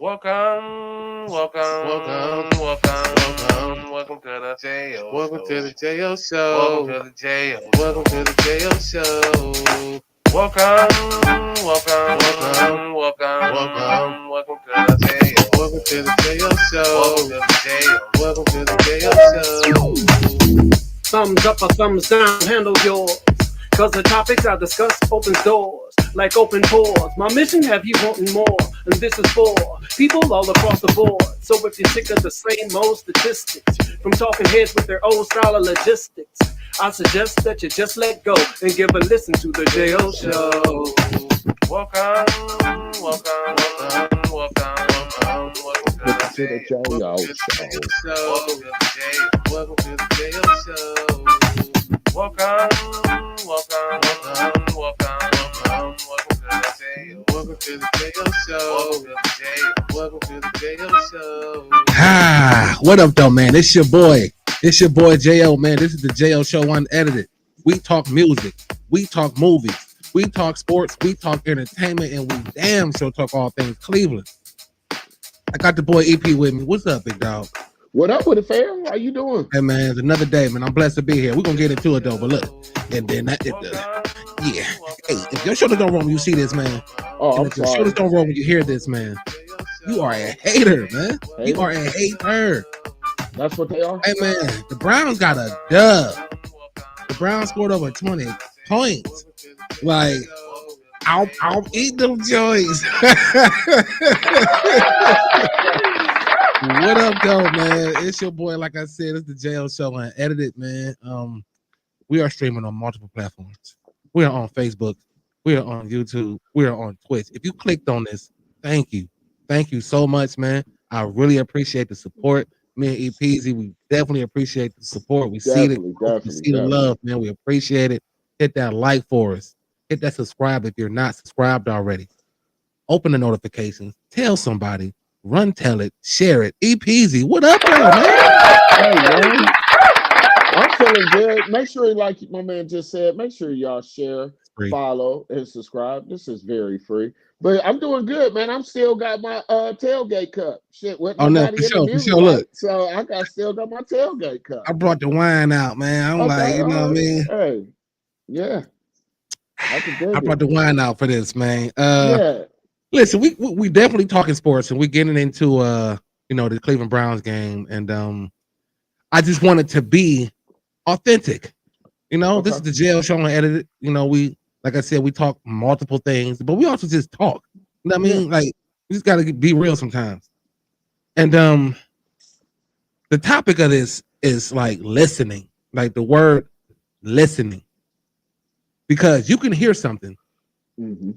Welcome to the J.O. Welcome to the Show. JO Welcome Show. to the J.O. Welcome Show. to the JO Show. Welcome, welcome, Welcome to the J.O. welcome to the JO Welcome Show. to the J.O. Welcome to the JO Show. Thumbs up or thumbs down, handle yours. Cause the topics I discuss opens doors, like open pores. My mission have you wanting more, and this is for people all across the board. So if you're sick of the same old statistics, from talking heads with their old style of logistics, I suggest that you just let go and give a listen to the J.O. Show. Welcome to the J.O. Welcome to the JO Welcome to the J.O. Show. Welcome to the JO Show. Welcome to the JO Show. Welcome to the JO Show. What up, though, man? It's your boy. It's your boy J.O., man. This is the J.O. Show Unedited. We talk music. We talk movies. We talk sports. We talk entertainment. And we damn sure talk all things Cleveland. I got the boy EP with me. What's up, big dog? What up with it, fam? How you doing? Hey, man, it's another day, man. I'm blessed to be here. We're going to get into it, though. But look, and then yeah. Hey, if your shoulders don't roll when you see this, man. Oh, And I'm if your sorry. shoulders don't roll when you hear this, man. You are a hater, man. You are a hater. That's what they are. Hey, man, the Browns got a dub. The Browns scored over 20 points. Like, I'll eat them joints. What up, though, man? It's your boy. Like I said, it's the JL Show Unedited, man. We are streaming on multiple platforms. We are on Facebook. We are on YouTube. We are on Twitch. If you clicked on this, thank you. Thank you so much, man. I really appreciate the support. Me and EPZ, we definitely appreciate the support. We see Definitely, we see the love, man. We appreciate it. Hit that like for us. Hit that subscribe if you're not subscribed already. Open the notifications. Tell somebody. Run, tell it. Share it. EPZ, what up, though, man? Hey, man. I'm feeling good. Make sure, like my man just said, make sure y'all share, Free. follow, and subscribe. This is very free. But I'm doing good, man. I'm still got my tailgate cup. Shit, with Oh, no, nobody for in the sure, for music sure. night, Look, so still got my tailgate cup. I brought the wine out, man. I'm like, Okay, you know what I mean? Hey, yeah, I can dig I brought the wine out for this, man. Yeah, Listen, we definitely talking sports, and we're getting into the Cleveland Browns game, and I just wanted to be authentic. This is okay. the jail show and edited. We like I said, we talk multiple things, but we also just talk. You know what I Yeah. mean? Like we just gotta be real sometimes. And the topic of this is like listening, like the word listening. Because you can hear something Mm-hmm.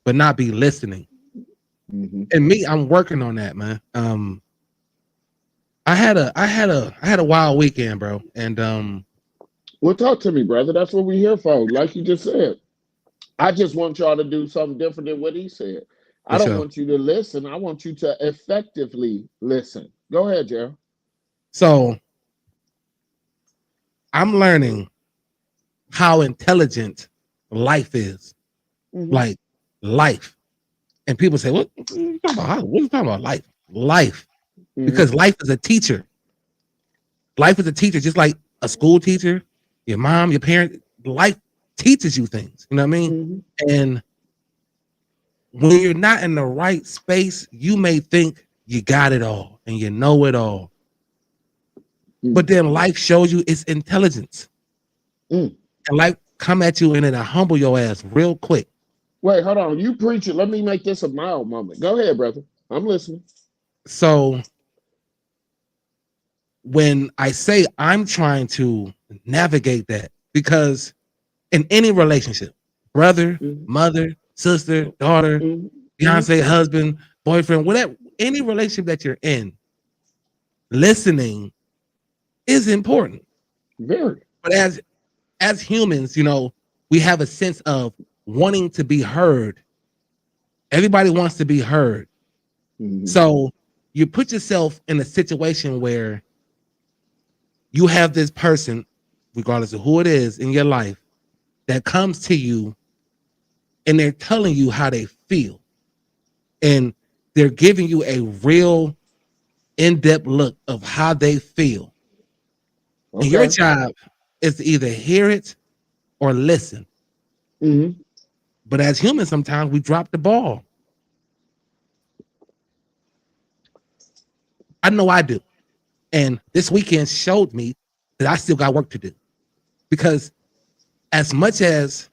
but not be listening. Mm-hmm. And me, I'm working on that, man. I had a wild weekend, bro. And Well, talk to me, brother. That's what we're here for. Like you just said, I just want y'all to do something different than what he said. I for don't sure. want you to listen. I want you to effectively listen. Go ahead, Gerald. So I'm learning how intelligent life is. Mhm. Like life. And people say, what are you talking about? What are you talking about? Life. Life. Mhm. Because life is a teacher. Life is a teacher, just like a school teacher, your mom, your parent. Life teaches you things. You know what I mean? Mhm. And when you're not in the right space, you may think you got it all and you know it all. But then life shows you it's intelligence. Mm. And life come at you and it'll humble your ass real quick. Wait, hold on. You preach it. Let me make this a mild moment. Go ahead, brother. I'm listening. So when I say I'm trying to navigate that, because in any relationship, brother, Mhm. mother, sister, daughter, Mhm. fiance, husband, boyfriend, whatever, any relationship that you're in, listening is important. Very. But as humans, we have a sense of wanting to be heard. Everybody wants to be heard. Mhm. So you put yourself in a situation where you have this person, regardless of who it is in your life, that comes to you and they're telling you how they feel. And they're giving you a real in-depth look of how they feel. And your Okay. job is to either hear it or listen. Hmm. But as humans, sometimes we drop the ball. I know I do. And this weekend showed me that I still got work to do. Because as much as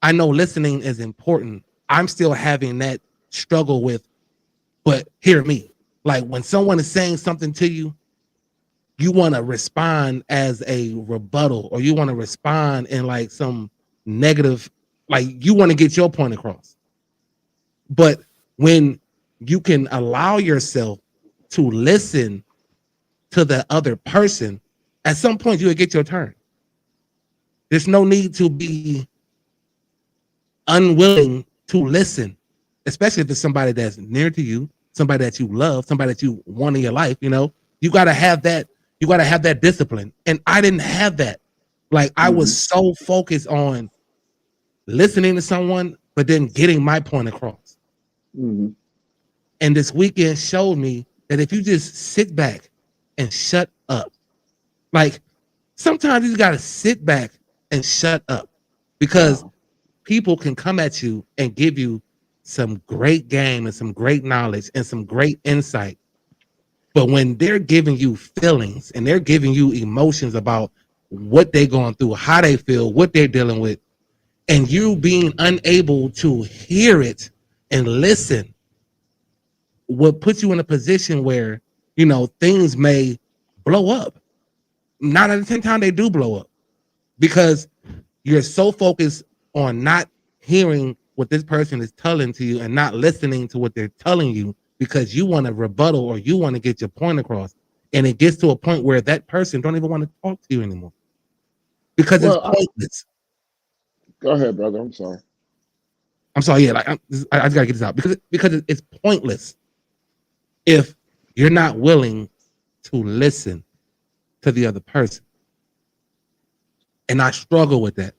I know listening is important, I'm still having that struggle with, but hear me. Like when someone is saying something to you, you want to respond as a rebuttal, or you want to respond in like some negative, like you want to get your point across. But when you can allow yourself to listen to the other person, at some point you will get your turn. There's no need to be unwilling to listen, especially if it's somebody that's near to you, somebody that you love, somebody that you want in your life. You got to have that. You got to have that discipline. And I didn't have that. Like I was so focused on listening to someone, but then getting my point across. Hmm. And this weekend showed me that if you just sit back and shut up, like sometimes you got to sit back and shut up, because people can come at you and give you some great game and some great knowledge and some great insight. But when they're giving you feelings and they're giving you emotions about what they're going through, how they feel, what they're dealing with, and you being unable to hear it and listen, will put you in a position where, things may blow up. 9 out of 10 times they do blow up, because you're so focused on not hearing what this person is telling to you and not listening to what they're telling you, because you want to rebuttal or you want to get your point across. And it gets to a point where that person don't even want to talk to you anymore because it's Well, pointless. go ahead, brother. I'm sorry. I'm sorry. Yeah, like I just gotta get this out because it's pointless if you're not willing to listen to the other person. And I struggle with that.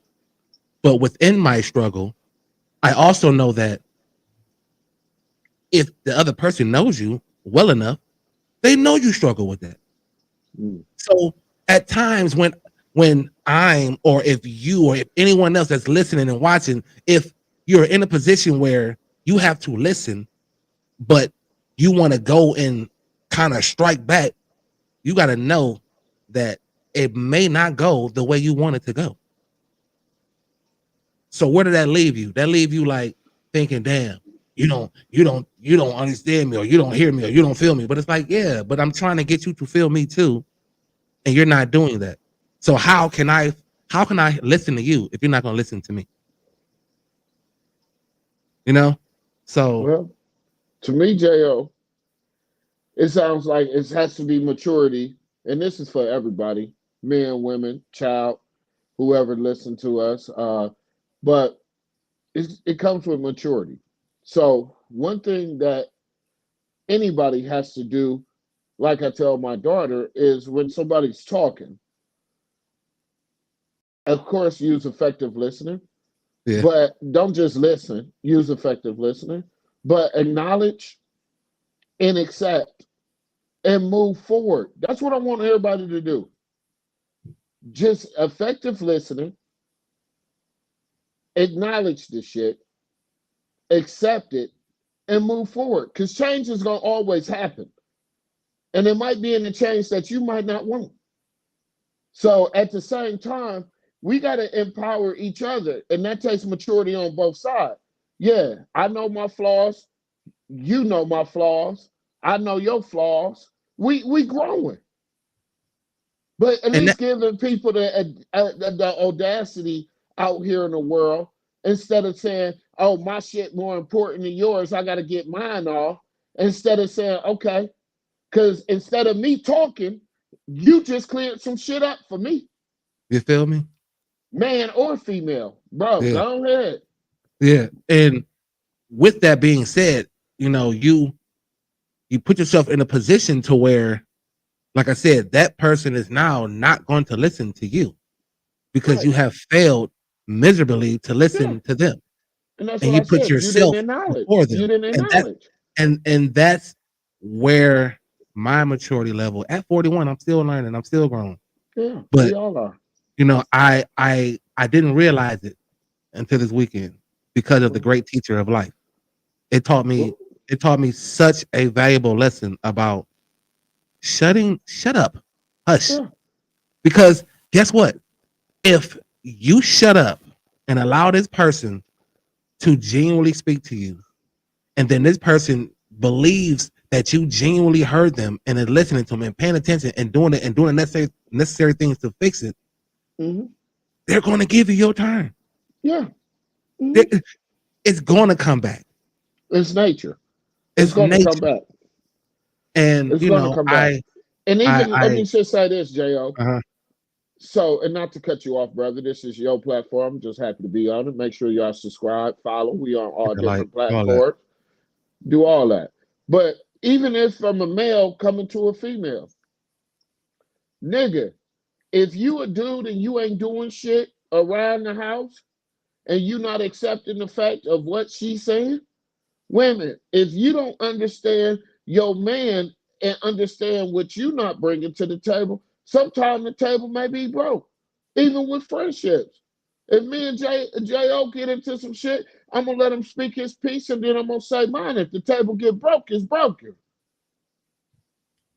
But within my struggle, I also know that if the other person knows you well enough, they know you struggle with that. Mm. So at times when I'm, or if you, or if anyone else that's listening and watching, if you're in a position where you have to listen, but you want to go and kind of strike back, you got to know that it may not go the way you want it to go. So where did that leave you? That leave you like thinking, damn, you don't understand me, or you don't hear me, or you don't feel me. But it's like, yeah, but I'm trying to get you to feel me too, and you're not doing that. So how can I listen to you if you're not going to listen to me? So Well, to me, Jo, it sounds like it has to be maturity, and this is for everybody, men, women, child, whoever listen to us. But it comes with maturity. So one thing that anybody has to do, like I tell my daughter, is when somebody's talking, of course, use effective listening, yeah, but don't just listen, use effective listening, but acknowledge and accept and move forward. That's what I want everybody to do. Just effective listening, acknowledge the shit, accept it, and move forward. Because change is going to always happen. And it might be in the change that you might not want. So at the same time, we got to empower each other. And that takes maturity on both sides. Yeah, I know my flaws. You know my flaws. I know your flaws. We growing. But at and least giving people the audacity out here in the world, instead of saying, "Oh, my shit more important than yours. I got to get mine off." Instead of saying, "Okay," because instead of me talking, you just cleared some shit up for me, you feel me? man or female, bro. Yeah, Go ahead. yeah. And with that being said, you put yourself in a position to where, like I said, that person is now not going to listen to you because Right. you have failed miserably to Yeah. listen to them, And that's and what you I put said. You didn't yourself acknowledge. before You them, didn't and that acknowledge. and that's where my maturity level at 41. I'm still learning. I'm still growing. Yeah, But we all are. I didn't realize it until this weekend because of the great teacher of life. It taught me Well, it taught me such a valuable lesson about shut up, hush. yeah. Because guess what? If you shut up and allow this person to genuinely speak to you, and then this person believes that you genuinely heard them and is listening to them and paying attention and doing the necessary things to fix it, Hmm. they're going to give you your time. Yeah. Hmm. It's going to come back. It's nature. It's It's going to come nature. back. And It's going to come back. And even let I me just say this, Jo. uh So, and not to cut you off, brother, this is your platform. Just happy to be on it. Make sure y'all subscribe, follow. We on all like different all that. platforms. Do all that. But even if I'm a male coming to a female, nigga, if you a dude and you ain't doing shit around the house and you not accepting the fact of what she's saying, women, if you don't understand your man and understand what you not bringing to the table, sometimes the table may be broke, even with friendships. If me and J.O. get into some shit, I'm going to let him speak his piece and then I'm going to say mine. If the table get broke, it's broken.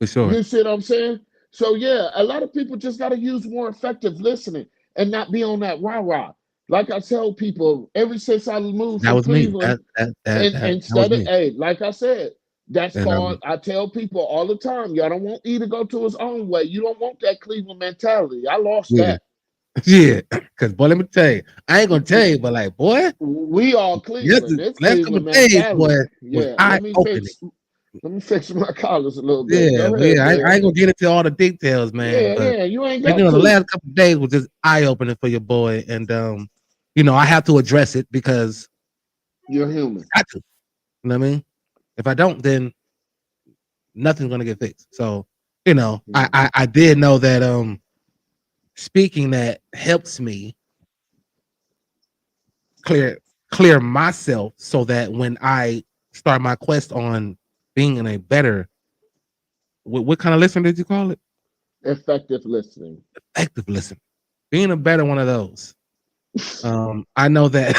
For sure. You see what I'm saying? So yeah, a lot of people just got to use more effective listening and not be on that rah-rah. Like I tell people, ever since I moved That from was me. Cleveland, and That was instead of, me. hey, like I said, that's And called, I tell people all the time, y'all don't want E to go to his own way. You don't want that Cleveland mentality. I lost yeah. that. Yeah. Because boy, let me tell you, I ain't gonna tell you, but like, boy, We all yes, Cleveland. the It's last couple Cleveland of days, boy, mentality. was Yeah, eye opening. let me fix my collars a little bit. Yeah, Go but ahead, yeah, I Jay. ain't gonna get into all the details, man. Yeah, But yeah, you ain't like, got the to. last couple of days was just eye opening for your boy, and I have to address it because You're human. I got to. You know what I mean? If I don't, then nothing's gonna get fixed. So, I did know that speaking that helps me clear myself so that when I start my quest on being in a better what kind of listener did you call it? Effective listening. Active listener. Being a better one of those. I know that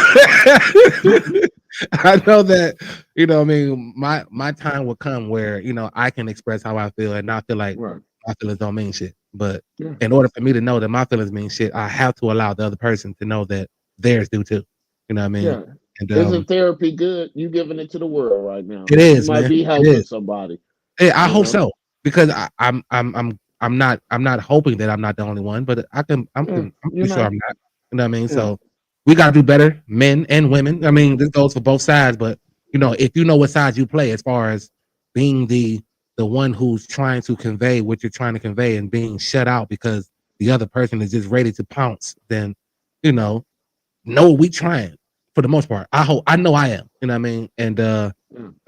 I know that, I mean, my time will come where, I can express how I feel and not feel like Right. my feelings don't mean shit. But Yeah. in order for me to know that my feelings mean shit, I have to allow the other person to know that theirs do too. You know what I mean? Yeah. And Isn't therapy good? You giving it to the world right now. it You is, might man. be It helping is. somebody. Yeah, I You hope know. so because I'm not hoping that I'm not the only one, but I'm Yeah. pretty You're sure not. I'm not. You know what I mean? Yeah. So we got to do better, men and women. I mean, this goes for both sides, but if you know what side you play as far as being the one who's trying to convey what you're trying to convey and being shut out because the other person is just ready to pounce, then no, we trying for the most part. I know I am. You know what I mean? And Yeah.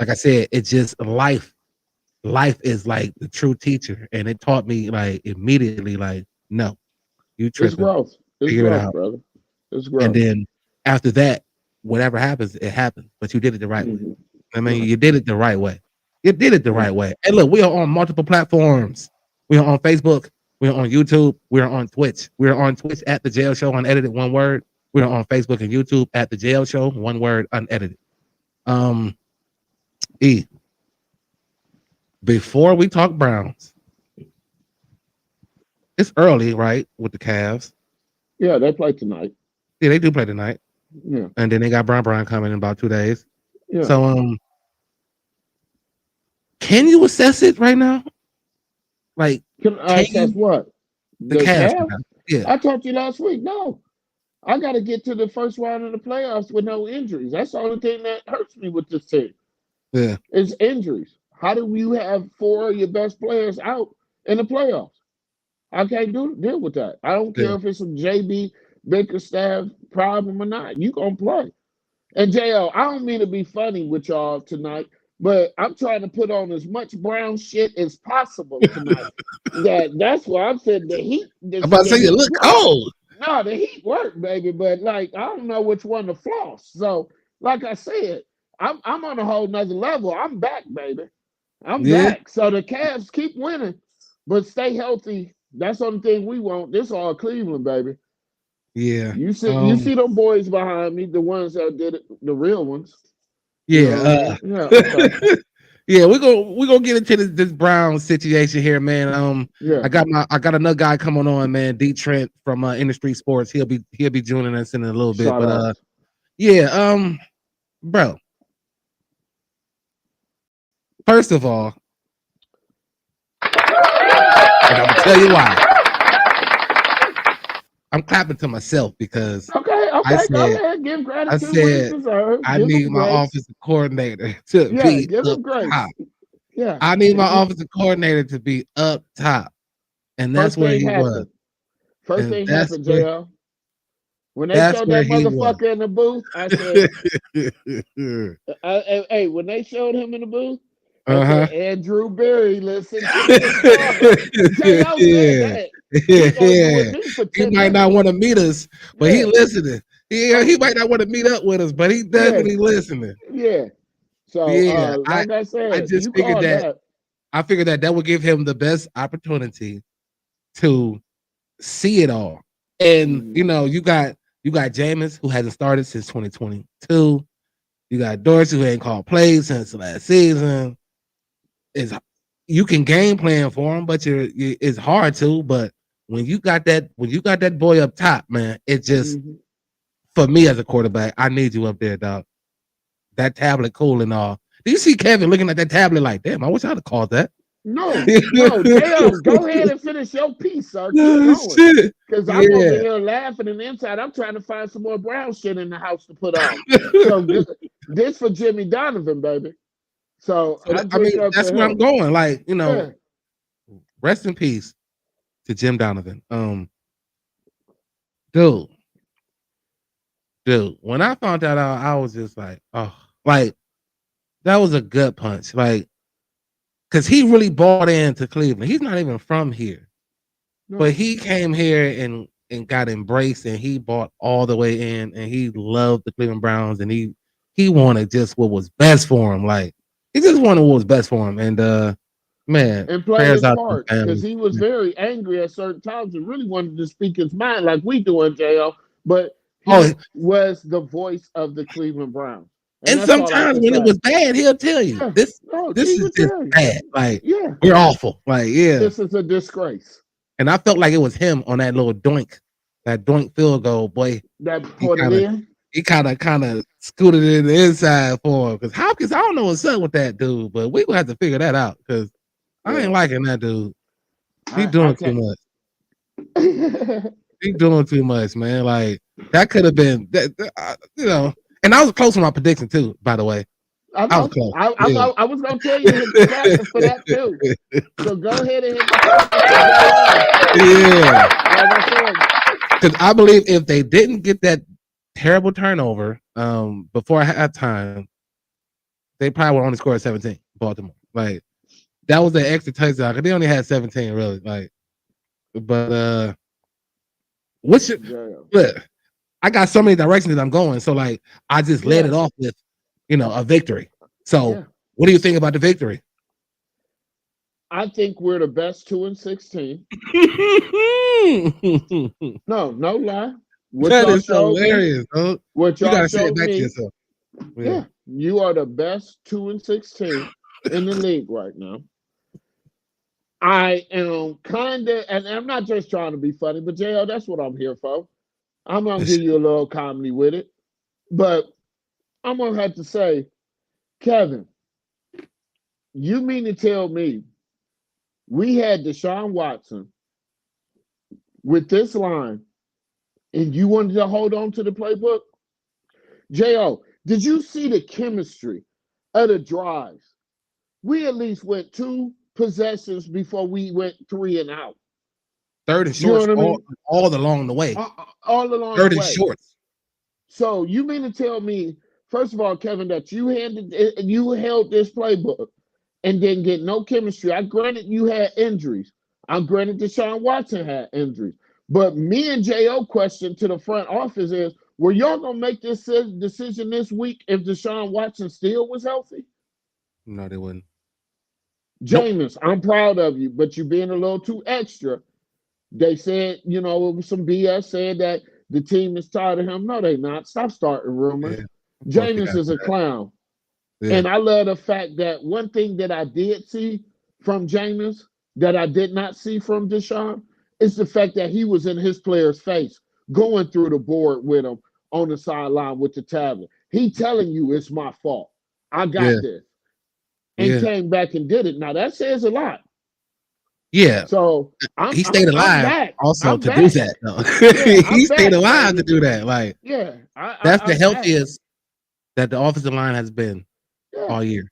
like I said, it's just life is like the true teacher, and it taught me like immediately, like, no, you It's tripping, growth. It's figure it growth, out. brother. It's And growth. then after that, whatever happens, it happens. But you did it the right way. Hmm. I mean, Right. you did it the right way. You did it the Yeah. right way. And look, we are on multiple platforms. We are on Facebook. We are on YouTube. We are on Twitch. We are on Twitch at the Jail Show Unedited, one word. We are on Facebook and YouTube at the Jail Show, one word, unedited. Um, E. Before we talk Browns, it's early, right? With the Cavs. Yeah, they play tonight. Yeah, they do play tonight. Yeah. And then they got Brown coming in about 2 days. Yeah. So can you assess it right now? Like, Can I can assess you what? the The Cavs right Cavs? now? Yeah. I talked to you last week. No. I got to get to the first round of the playoffs with no injuries. That's the only thing that hurts me with this team. Yeah. Is injuries. How do you have four of your best players out in the playoffs? I can't deal with that. I don't Yeah. care if it's a JB Bickerstaff problem or not. You gonna play. And JL, I don't mean to be funny with y'all tonight, but I'm trying to put on as much brown shit as possible tonight. That's why I'm saying the heat. I'm about to The say you heat look work. cold. No, the heat work, baby. But like, I don't know which one to floss. So, like I said, I'm on a whole nother level. I'm back, baby. I'm Yeah, back. So the Cavs keep winning, but stay healthy. That's the only thing we want. This all Cleveland, baby. yeah, You see them boys behind me, the ones that did it, the real ones. You know yeah. what I mean? Yeah, okay. Yeah, we're gonna get into this Brown situation here, man. Yeah. I got another guy coming on, man. D Trent from Industry Sports. He'll be joining us in a little bit, Shout but out. yeah, bro. First of all, and I'm gonna tell you why. I'm clapping to myself because Okay, I okay, go said ahead. Give I gratitude what it said deserves. I Give need them my grace. offensive coordinator to Yeah, be give up them grace. top. Yeah. I need my offensive coordinator to be up top, and that's First where thing he was, happened. First and thing happened, JL. When they that's showed where that he was. motherfucker in the booth, I said, hey, when they showed him in the booth, I Uh-huh. said, Andrew Berry, listen to this call. JL said Yeah. that. He argued with Yeah. me for He 10 might not minutes. want to meet us, but he Yeah. listening. He Oh, might not want to meet up with us, but he yeah. definitely listening. Yeah. So, Yeah. like I I said, just you figured called that that. that would give him the best opportunity to see it all. And Mm, you got Jameis, who hasn't started since 2022. You got Dorsey, who ain't called plays since last season. Is You can game plan for him, but it's hard to. But when you got that boy up top, man, it just mhm. for me as a quarterback, I need you up there, dog. That tablet cool and all. Do you see Kevin looking at that tablet like, damn, I wish I'd have called that. No, no, JL, go ahead and finish your piece, sir. Keep Oh, going. shit. Because I'm over Yeah. here laughing, and inside I'm trying to find some more brown shit in the house to put on. So this for Jimmy Donovan, baby. So So I I drink mean, up that's to where I'm him. going. Like, Yeah. rest in peace to Jim Donovan. Dude, when I found that out, I was just like, oh, like that was a gut punch. Like, because he really bought into Cleveland. He's not even from here, but No. he came here and got embraced, and he bought all the way in, and he loved the Cleveland Browns, and he wanted just what was best for him. Like, he just wanted what was best for him, and man, And play prayers his out to his part. Because family. he was very angry at certain times and really wanted to speak his mind like we do in JL. But Oh, he was the voice of the Cleveland Browns. And and that's all I sometimes can when it say. was bad, he'll tell you Yeah. this No, this he is would just tell you. bad. Like, Yeah. we're awful. Like, yeah. This is a disgrace. And I felt like it was him on that little doink field goal. Boy, That he put it kind of in. he kind of scooted it in the inside for him. Because Hopkins, I don't know what's up with that dude, but we gonna have to figure that out. Because I ain't Yeah. liking that dude. He I doing too can't. much. He doing too much, man. Like, that could have been And I was close with my prediction too. By the way, I I was know. close. I was gonna tell you to hit the clapping for that too. So go ahead and hit the clapping for JL. Yeah. Like I said, Because I believe if they didn't get that terrible turnover before halftime, they probably would only score 17. Baltimore, like that was the extra touchdown. 'Cause they only had 17, really. Like, but JL. look, I got so many directions that I'm going. So like, I just led Yeah, it off with, a victory. So yeah. what do you think about the victory? I think we're the best 2-16. No, no lie. What That y'all is showed me, hilarious, huh? what You y'all gotta say it showed back to me, yourself. Yeah. yeah, you are the best 2-16 in the league right now. I am kind of, and I'm not just trying to be funny, but JL, that's what I'm here for. I'm gonna give you a little comedy with it, but I'm gonna have to say, Kevin, you mean to tell me we had Deshaun Watson with this line, and you wanted to hold on to the playbook? Jo, did you see the chemistry of the drives? We at least went 2 possessions before we went 3 and out. Third and You know shorts what I all mean? all along the way. All along the Third and way. shorts. So you mean to tell me, first of all, Kevin, that you held this playbook and didn't get no chemistry? I granted you had injuries. I granted Deshaun Watson had injuries. But me and Jo question to the front office is, Were y'all gonna make this decision this week if Deshaun Watson still was healthy? No, they wouldn't. Nope. Jameis, I'm proud of you, but you're being a little too extra. They said, it was some BS saying that the team is tired of him. No, they not. Stop starting rumors. Yeah. Jameis is a clown. Yeah. And I love the fact that one thing that I did see from Jameis that I did not see from Deshaun is the fact that he was in his player's face, going through the board with him on the sideline with the tablet. He telling you it's my fault. I got this. And came back and did it. Now that says a lot. Yeah. So he stayed alive also to do that though. He stayed alive to do that. Like, yeah, that's the healthiest that the offensive line has been all year.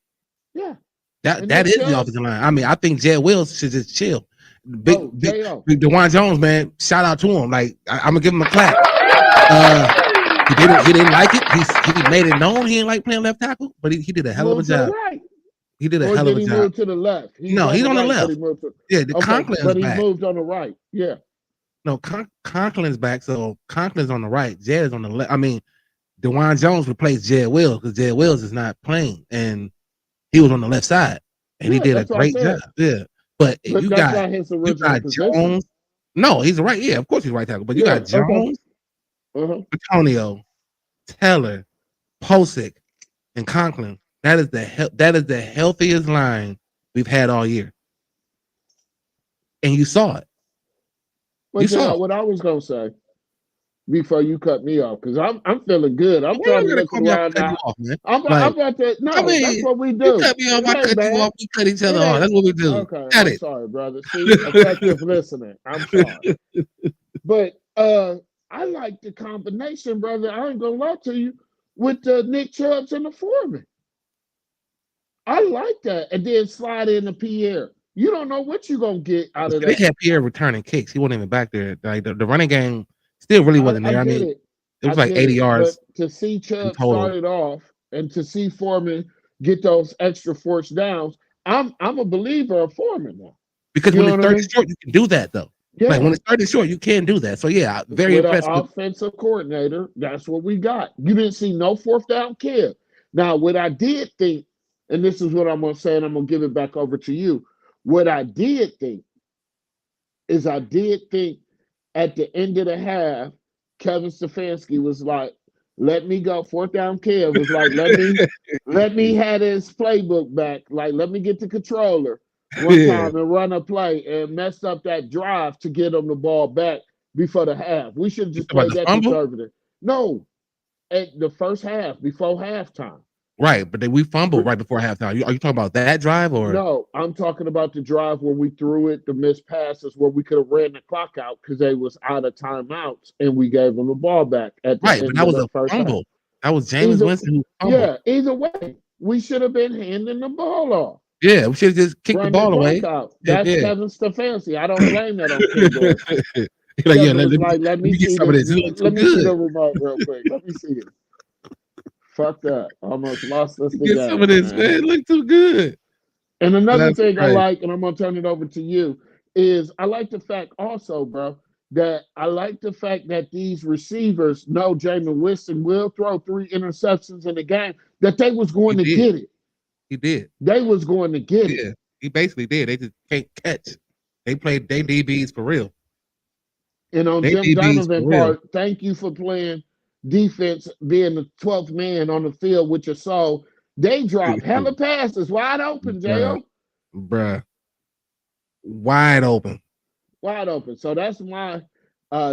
Yeah. That is the offensive line. I mean, I think Jed Wills should just chill. Big DeJuan Jones, man. Shout out to him. Like, I'm gonna give him a clap. He didn't like it. He made it known he didn't like playing left tackle, but he did a hell of a job. He did a hell of a job. Moved to the left? He's on the left. Conklin's but he back. moved on the right. Yeah. No, Conklin's back, so Conklin's on the right. Jed is on the left. I mean, DeJuan Jones replaced Jed Wills because Jed Wills is not playing, and he was on the left side, and he did a great job. Yeah, but you got Jones. No, he's the right. Yeah, of course he's right tackle. But you got Jones, Antonio, Taylor, Posick, and Conklin. That is the healthiest line we've had all year, and you saw it. Well, you saw what I was gonna say before you cut me off, because I'm feeling good. I'm trying to look around now. I'm about to. No, I mean, that's what we do. You cut me off, I cut you off. We cut each other off. That's what we do. Okay, I'm sorry, brother. See, effective listening. I'm sorry, but I like the combination, brother. I ain't gonna lie to you with Nick Chubbs and the Foreman. I like that, and then slide in the Pierre. You don't know what you're gonna get out of that. They had Pierre returning kicks. He wasn't even back there. Like the running game still really wasn't there. I mean, it was like 80 yards. But to see Chubb start it off and to see Foreman get those extra forced downs, I'm a believer of Foreman now. Because when it's 30 short, you can do that though. Yeah. Like when it's 30 short, you can do that. So yeah, very impressed. Offensive coordinator, that's what we got. You didn't see no fourth down kill. Now, what I did think, and this is what I'm gonna say, and I'm gonna give it back over to you. What I did think is at the end of the half, Kevin Stefanski was like, let me go. Fourth down Kev was like, let me have his playbook back. Like, let me get the controller one time and run a play and mess up that drive to get him the ball back before the half. We should have just played that conservative. No, at the first half, before halftime. Right, but then we fumbled right before halftime. Are you talking about that drive or no? I'm talking about the drive where we threw it, the missed passes where we could have ran the clock out because they was out of timeouts and we gave them the ball back at the end but that was a fumble. Half. That was Jameis Winston who fumbled. Yeah, either way, we should have been handing the ball off. Yeah, we should have just kicked the ball away. That's Kevin Stefanski. I don't blame that on King. Let me see some of this. Let me see the remote real quick. Let me see it. Fuck that. Almost lost us the game. Get some of this, man. It look too good. And another thing I like, and I'm going to turn it over to you, is I like the fact also, bro, that I like the fact that these receivers know Jameis Winston will throw 3 interceptions in the game, that they was going to get it. He did. They was going to get it. He basically did. They just can't catch. They played their DBs for real. And on Jim Donovan part, thank you for playing defense, being the 12th man on the field with your soul. They dropped hella passes wide open, J.O. Bruh. Wide open. Wide open. So that's my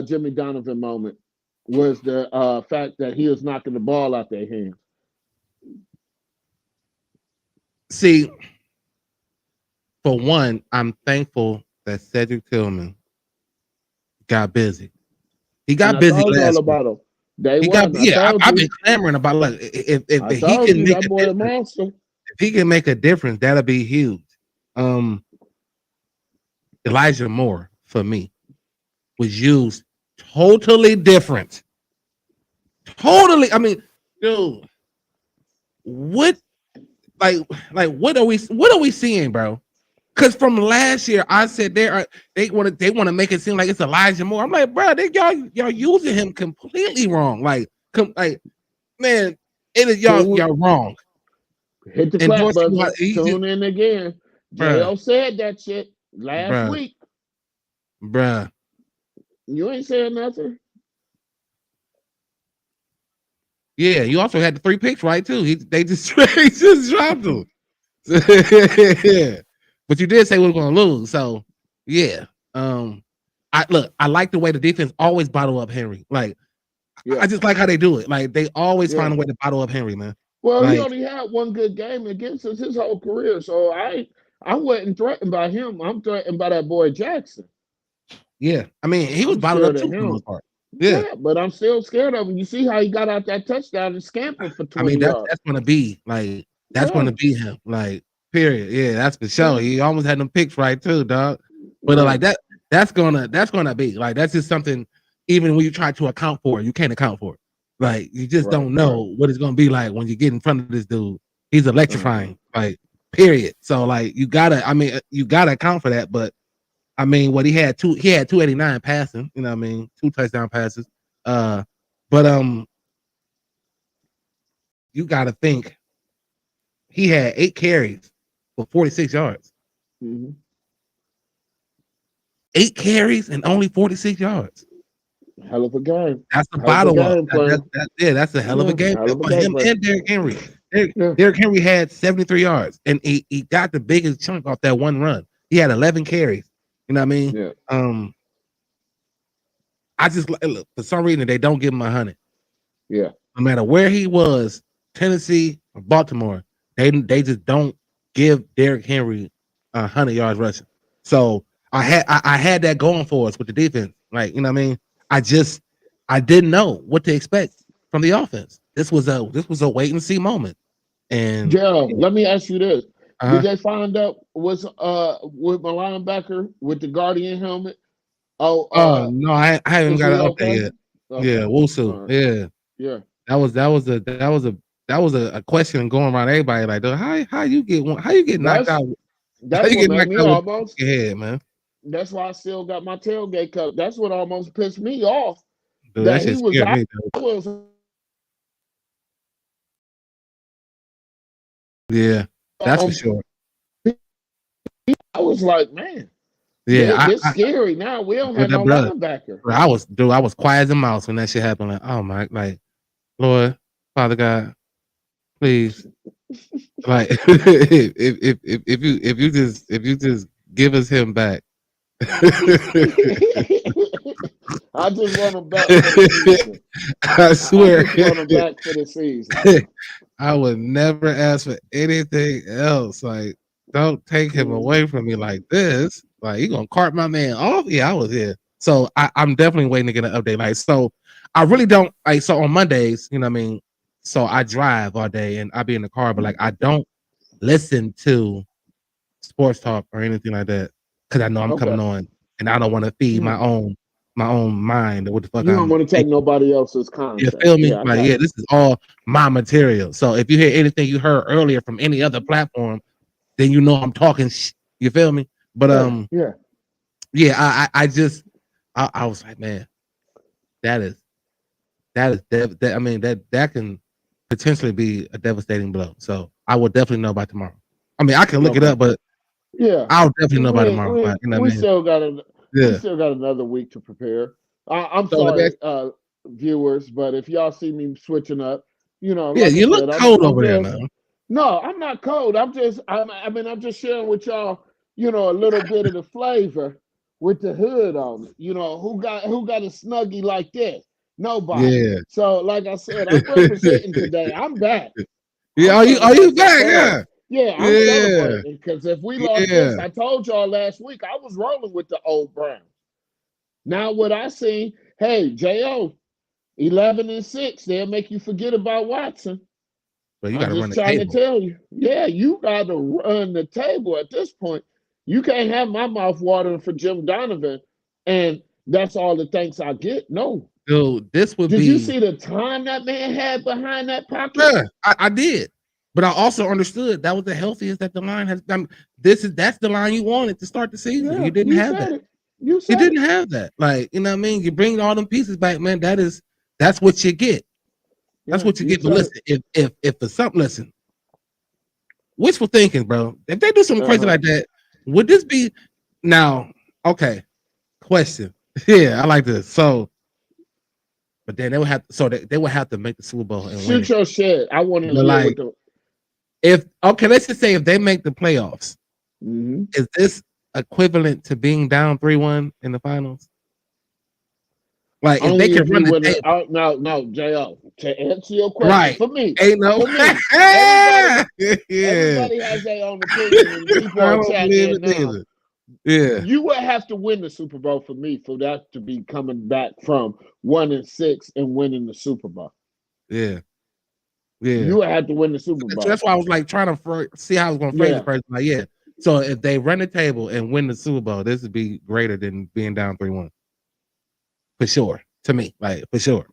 Jimmy Donovan moment, was the fact that he was knocking the ball out their hands. See, for one, I'm thankful that Cedric Tillman got busy. He got busy last week. I've been clamoring about if he can make a difference, if he can make a difference, that'll be huge. Elijah Moore for me was used totally different. Totally, I mean, dude, what are we seeing, bro? Because from last year, I said they want to make it seem like it's Elijah Moore. I'm like, bro, y'all using him completely wrong. Like Like, man, it is y'all wrong. Hit the And clap Dorsey, buzzer. he Tune just, in again. bruh, JL said that shit last bruh, week. bruh. You ain't saying nothing. Yeah, you also had the 3 picks, right? Too. They just they just dropped them. Yeah. But you did say we were gonna lose, so yeah. I like the way the defense always bottle up Henry. Like, Yeah. I just like how they do it. Like, they always Yeah. find a way to bottle up Henry, man. Well, he Like, only had one good game against us his whole career, so I wasn't threatened by him. I'm threatened by that boy Jackson. yeah. I mean, he was I'm bottled up scared too of for the him. most part. Yeah. Yeah, but I'm still scared of him. You see how he got out that touchdown and scampered for I mean, 20 yards. that's gonna be like that's Yeah. gonna be him. Like, period. Yeah, that's for sure. Yeah. He almost had them picks right too, dog. But Yeah. like that's gonna be like that's just something. Even when you try to account for it, you can't account for it. Like, you just Right. don't know what it's gonna be like when you get in front of this dude. He's electrifying. Uh-huh. Like, period. So like you gotta account for that. But I mean, what he had 289 passing. You know what I mean? 2 touchdown passes. But you gotta think. He had 8 carries for 46 yards. Mhm. 8 carries and only 46 yards. Hell of a game. That's the Hell of a bottle up. game plan. That's a hell of a game Hell of a for game him plan. and Derrick Henry. Yeah. Derrick Henry had 73 yards, and he got the biggest chunk off that one run. He had 11 carries. You know what I mean? Yeah. I just look, for some reason they don't give him 100. Yeah. No matter where he was, Tennessee or Baltimore, they just don't give Derrick Henry 100 yards rushing. So I had that going for us with the defense. Like, you know what I mean? I didn't know what to expect from the offense. This was a wait and see moment. And Gerald, let me ask you this. uh-huh. Did they find out what's with my linebacker with the Guardian helmet? Oh no, I haven't is got he an update okay? yet. Okay. Yeah, Wusu. All right. Yeah. Yeah. That was a question going around everybody. Like, how you get knocked out? How That's you what get made knocked me out with almost. your head, man? That's why I still got my tailgate cup. That's what almost pissed me off. Dude, That that he shit was scared out. me, though. Yeah, that's for sure. I was like, man, Yeah, this scary now. We don't have no brother, linebacker. I was quiet as a mouse when that shit happened. Like, oh my, like, Lord, Father God, please, like, if you just give us him back. I just want him back for the season. I swear, I just want him back for the season. I would never ask for anything else. Like, don't take him away from me like this. Like, you gonna cart my man off? Yeah, I was here. So I'm definitely waiting to get an update. Like, so I really don't like. So on Mondays, you know what I mean. So I drive all day and I be in the car, but like I don't listen to sports talk or anything like that because I know I'm coming on and I don't want to feed my own mind or what the fuck You don't want to take nobody else's content. You feel me? Yeah, like, yeah, this is all my material. So if you hear anything you heard earlier from any other platform, then you know I'm talking. You feel me? But I was like, man, that I mean that can potentially be a devastating blow. So I will definitely know by tomorrow. I mean, I can look it up, but yeah, I'll definitely know by tomorrow. We still got another week to prepare. I'm sorry, viewers, but if y'all see me switching up, you know, yeah, like you I look said, cold I'm over there, just, man. No, I'm not cold. I'm just sharing with y'all, you know, a little bit of the flavor with the hood on it. You know, who got a snuggie like this? Nobody. Yeah. So, like I said, I'm representing today. I'm back. Yeah, are you back? Yeah. Yeah, I'm celebrating because if we lost this, I told y'all last week I was rolling with the old Browns. Now what I see, hey, J.O., 11-6, they'll make you forget about Watson. But you I'm just trying to tell you. Yeah, you got to run the table at this point. You can't have my mouth watering for Jim Donovan, and that's all the thanks I get. No. Dude, this would Did you see the time that man had behind that pocket? Yeah, I did. But I also understood that was the healthiest that the line has. I mean, that's the line you wanted to start the season. Yeah, you didn't have that. You didn't have that. Like, you know what I mean? You bring all them pieces back, man. That's what you get. That's what you get. But listen, if for something, listen, wishful thinking, bro. If they do something crazy like that, would this be now? Okay, question. Yeah, I like this. So, but then they would have. So they would have to make the Super Bowl and win. Shoot your shit. I want to But hear like, what the. if okay, let's just say if they make the playoffs, is this equivalent to being down 3-1 in the finals? Like if Only they can if run you the win table, no, JL. To answer your question, right? for me, Ain't no. for me, everybody has their own opinion, and people I are don't chatting believe in it now. either. Yeah, You would have to win the Super Bowl for me for that to be coming back from 1-6 and winning the Super Bowl. yeah, yeah. You would have to win the Super Bowl. So that's why I was like trying to see how I was going to phrase Yeah. the person. Like, yeah. So if they run the table and win the Super Bowl, this would be greater than being down 3-1. For sure. To me, like for sure.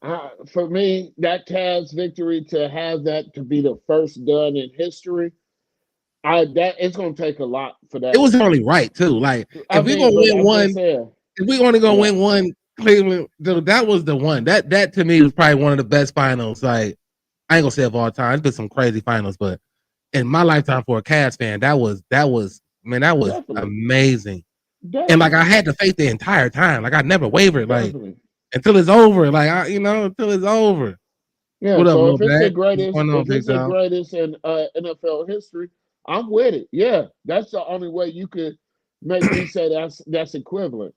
For me, that Cavs victory, to have that to be the first done in history, it's gonna take a lot for that. It was only right too. Like if we're gonna win one, if we only gonna win one, Cleveland, dude, that was the one. That to me was probably one of the best finals. Like I ain't gonna say of all time. It's been some crazy finals, but in my lifetime for a Cavs fan, that was man, that was amazing. Definitely. And like I had the faith the entire time. Like I never wavered. Like until it's over. Like until it's over. Yeah. What So up, if it's the Dad? greatest, What's if it's the greatest in NFL history, I'm with it. Yeah, that's the only way you could make me say that's equivalent.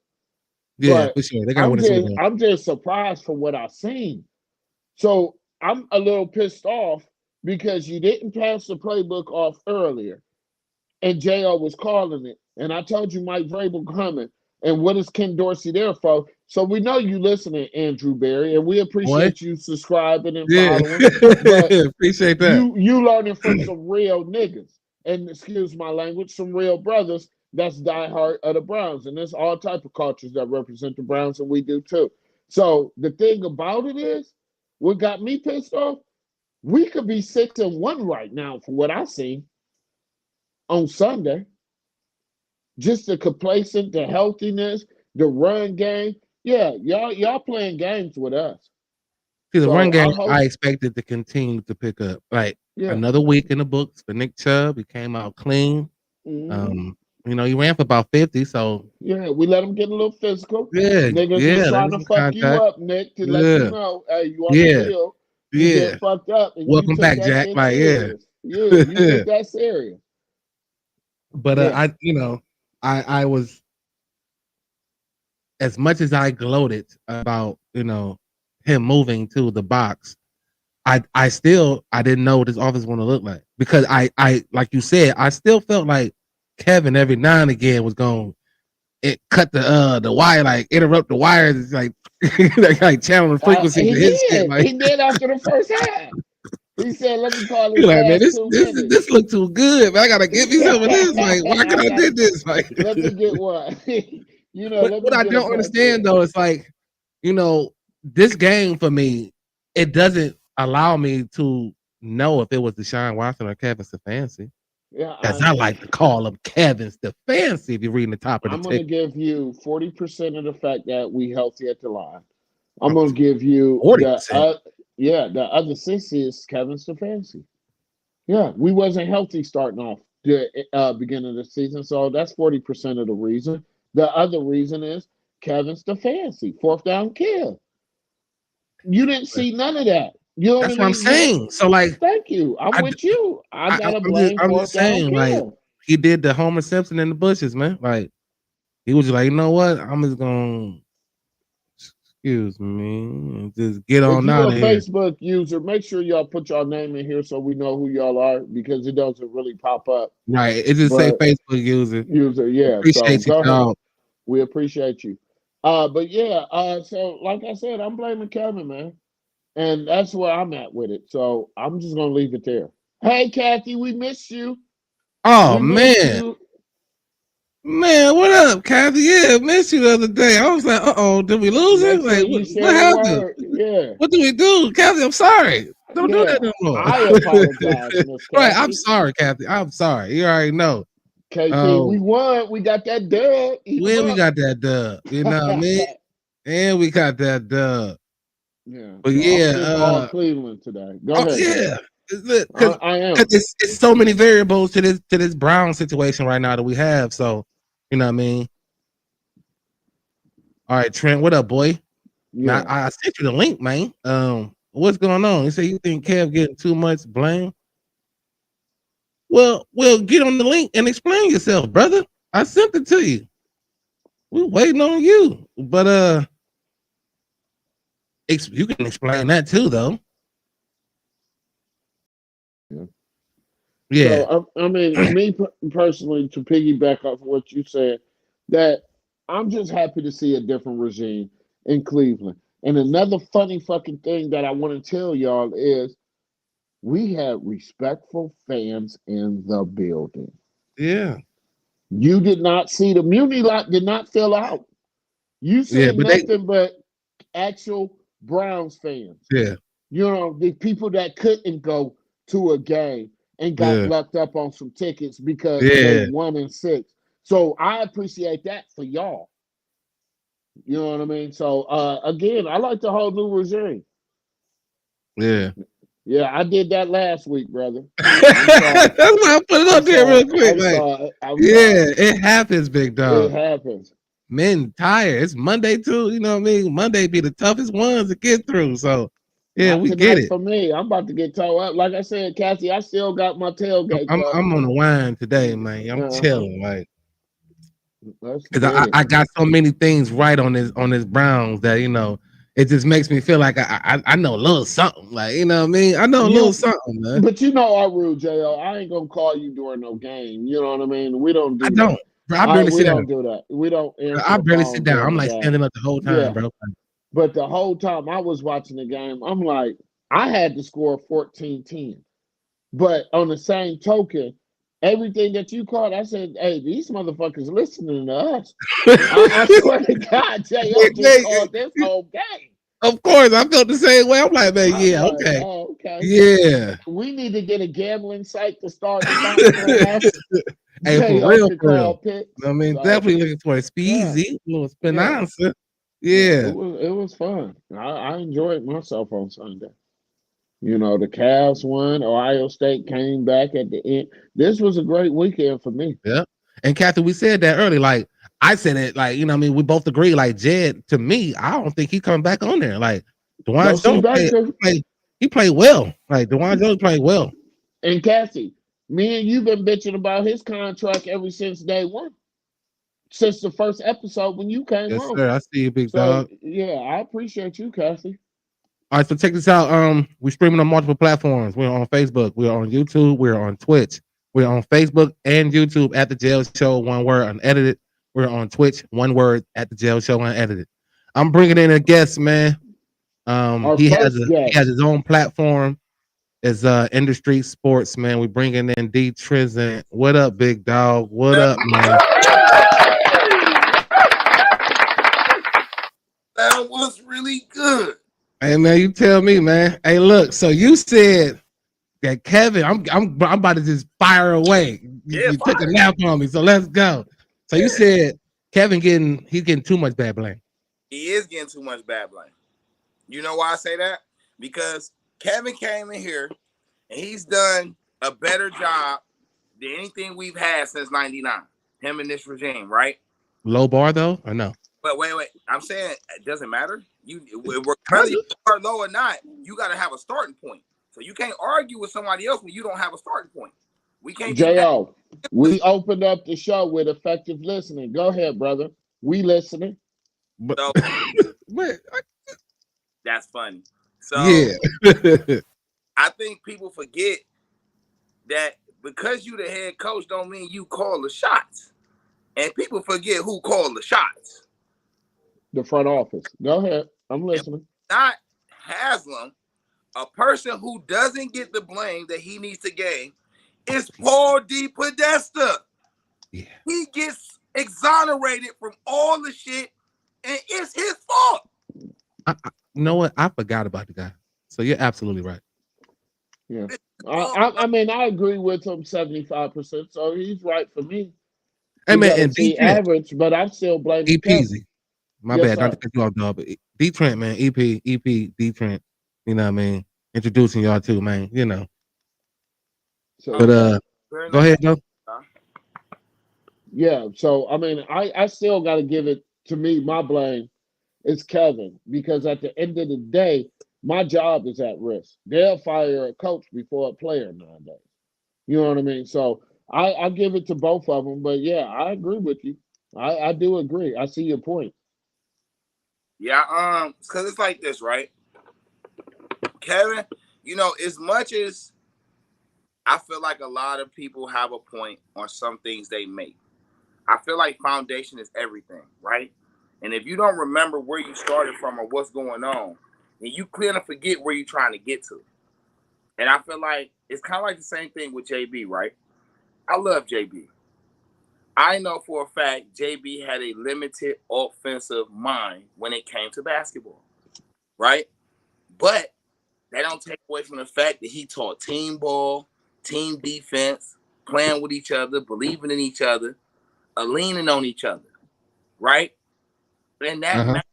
Yeah, But for sure. They gotta win the Super Bowl. I'm just surprised from what I've seen. So I'm a little pissed off because you didn't pass the playbook off earlier, and JL was calling it. And I told you Mike Vrabel coming. And what is Ken Dorsey there for? So we know you listening, Andrew Berry, and we appreciate you subscribing and following. But appreciate that. You learning from some real niggas, and excuse my language, some real brothers that's diehard of the Browns. And there's all type of cultures that represent the Browns, and we do too. So the thing about it is, what got me pissed off, we could be 6-1 right now from what I seen on Sunday. Just the complacent, the healthiness, the run game. Yeah, y'all playing games with us. See, the run game I expected to continue to pick up. Like another week in the books for Nick Chubb. He came out clean. He ran for about 50. So we let him get a little physical. Yeah, niggas was trying to fuck you up, Nick, to let you know, hey, you on the field. You get fucked up. And welcome back, Jack. Like, you took that serious. But I was, as much as I gloated about him moving to the box, I didn't know what this offense was going to look like, because I like you said, I still felt like Kevin every now and again was going it cut the wire, like interrupt the wires, like like channeling frequencies. He did after the first half. He said, "Let me call this." Like, man, this look too good, man. I gotta give you some of this. Like, why can I do this? Like, let me get one. But what I don't understand though is like, this game for me, it doesn't allow me to know if it was Deshaun Watson or Kevin Stefanski. Yeah, as I like to call him, Kevin Stefanski. If you're reading the top of the I'm going to give you 40% of the fact that we healthy at the line. I'm going to give you 40%. The other 60 is Kevin Stefanski. Yeah, we wasn't healthy starting off the beginning of the season, so that's 40% of the reason. The other reason is Kevin Stefanski, fourth down kill. You didn't see none of that. You know that's what I'm saying. So, like, thank you. I'm with you. I gotta blame. I'm just saying, like, he did the Homer Simpson in the bushes, man. Like, he was like, you know what? I'm just gonna, excuse me, just get on out of here. If you're a Facebook user, make sure y'all put y'all name in here so we know who y'all are, because it doesn't really pop up. Right. It just say Facebook user. Yeah. Appreciate you, dog. We appreciate you. But yeah. So like I said, I'm blaming Kevin, man. And that's where I'm at with it. So I'm just going to leave it there. Hey, Kathy, we missed you. Oh, man. Man, what up, Kathy? Yeah, missed you the other day. I was like, did we lose it? Like, what happened? Yeah. What do we do? Kathy, I'm sorry. Don't do that no more. I apologize, Miss Kathy. Right, I'm sorry, Kathy. I'm sorry. You already know. KP, we won. We got that dub. We got that dub. You know what I mean? And we got that dub. Yeah. But So yeah, I'm just all Cleveland today. Go oh, ahead. yeah, Because because I am. it's so many variables to this Brown situation right now that we have. So you know what I mean. All right, Trent, what up, boy? Man, Yeah. I sent you the link, man. What's going on? You say you think Kev getting too much blame? Well, get on the link and explain yourself, brother. I sent it to you. We're waiting on you, but you can explain that too, though. Yeah. Yeah, So I mean, me personally, to piggyback off what you said, that I'm just happy to see a different regime in Cleveland. And another funny fucking thing that I want to tell y'all is we had respectful fans in the building. yeah, You did not see the Muni lot did not fill out. You yeah. see But they, nothing but actual Browns fans. yeah, You know, the people that couldn't go to a game and got yeah, lucked up on some tickets because they yeah, 1-6. So I appreciate that for y'all. You know what I mean? So again, I like the whole new regime. yeah. Yeah, I did that last week, brother. That's why I put it up there real quick. Like, I'm yeah, sorry. it happens, big It dog. happens. Men tired. It's Monday too. You know what I mean? Monday be the toughest ones to get through. So, yeah, Not we get tonight it. for me. I'm about to get towed up. Like I said, Cassie, I still got my tailgate I'm cup. I'm on the wine today, man. I'm chilling, like, Let's because get it. I got so many things right on this Browns that it just makes me feel like I know a little something. Like, you know what I mean? I know a little something, man. But you know our rule, Jo. I ain't gonna call you during no game. You know what I mean? We don't I do don't. that. Bro, I barely We sit down. don't do that. We don't answer I the barely sit phone down. during I'm the like game. standing up the whole time, Yeah. bro. But the whole time I was watching the game, I'm like, I had to score 14-10. But on the same token, everything that you called, I said, hey, these motherfuckers listening to us. I swear to God, J.O. just called this whole game. Of course, I felt the same way. I'm like, man, I'm yeah, like, okay. oh, okay. Yeah. We need to get a gambling site to start sponsoring us. Hey, for J.O. real, can for call real. picks. I mean, So, definitely looking for a yeah, speezy, a little yeah, spinanza. yeah. Yeah. It was fun. I enjoyed myself on Sunday. You know, the Cavs won. Ohio State came back at the end. This was a great weekend for me. Yeah. And Kathy, we said that early. Like, I said it, like, you know what I mean? We both agree. Like, Jed, to me, I don't think he coming back on there. Like, Go DeWan see Jones Baker. he played well. Like, DeWan Jones played well. And Cassie, me and you been bitching about his contract ever since day one. Since the first episode when you came Yes, on. sir. I see you, big So dog. yeah, I appreciate you, Cassie. All right, so check this out. We're streaming on multiple platforms. We're on Facebook, we're on YouTube, we're on Twitch. We're on Facebook and YouTube at the Jail Show, one word, unedited. We're on Twitch, one word, at the Jail Show, unedited. I'm bringing in a guest, man. Our He first has guest. his own platform. It's Industry Sports, man. We bringing in D Trizant. What up, big dog? What up, man? That was really good. Hey, man, you tell me, man. Hey, look. So you said that Kevin, I'm about to just fire away. You took a nap on me, so let's go. So you said Kevin he's getting too much bad blame. He is getting too much bad blame. You know why I say that? Because Kevin came in here and he's done a better job than anything we've had since '99. Him and this regime, right? Low bar though, or no? But wait. I'm saying it doesn't matter. Whether you start low or not, you got to have a starting point. So you can't argue with somebody else when you don't have a starting point. We can't be mad. J.O., we opened up the show with effective listening. Go ahead, brother. We listening. But, So, but that's funny. So yeah. I think people forget that because you the head coach don't mean you call the shots. And people forget who called the shots. The front office. Go ahead. I'm listening. Not Haslam, a person who doesn't get the blame that he needs to gain is Paul D. Podesta. Yeah. He gets exonerated from all the shit, and it's his fault. You know what? I forgot about the guy. So you're absolutely right. Yeah. I mean, I agree with him 75%. So he's right for me. Hey man, and see average, but I'm still blaming Kevin. Peasy. My Yes, bad. Not sir. to cut you off, dog. But D Trent, man. EP, D Trent. You know what I mean? Introducing y'all too, man. You know. So But yeah. go ahead, though. Yeah. So I mean, I still got to give it to me. My blame is Kevin because at the end of the day, my job is at risk. They'll fire a coach before a player nowadays. You know what I mean? So I give it to both of them. But yeah, I agree with you. I do agree. I see your point. Yeah, because it's like this, right? Kevin, you know, as much as I feel like a lot of people have a point on some things they make, I feel like foundation is everything, right? And if you don't remember where you started from or what's going on, then you clearly forget where you're trying to get to. And I feel like it's kind of like the same thing with JB, right? I love JB. I know for a fact JB had a limited offensive mind when it came to basketball, right? But that don't take away from the fact that he taught team ball, team defense, playing with each other, believing in each other, leaning on each other, right? And that matters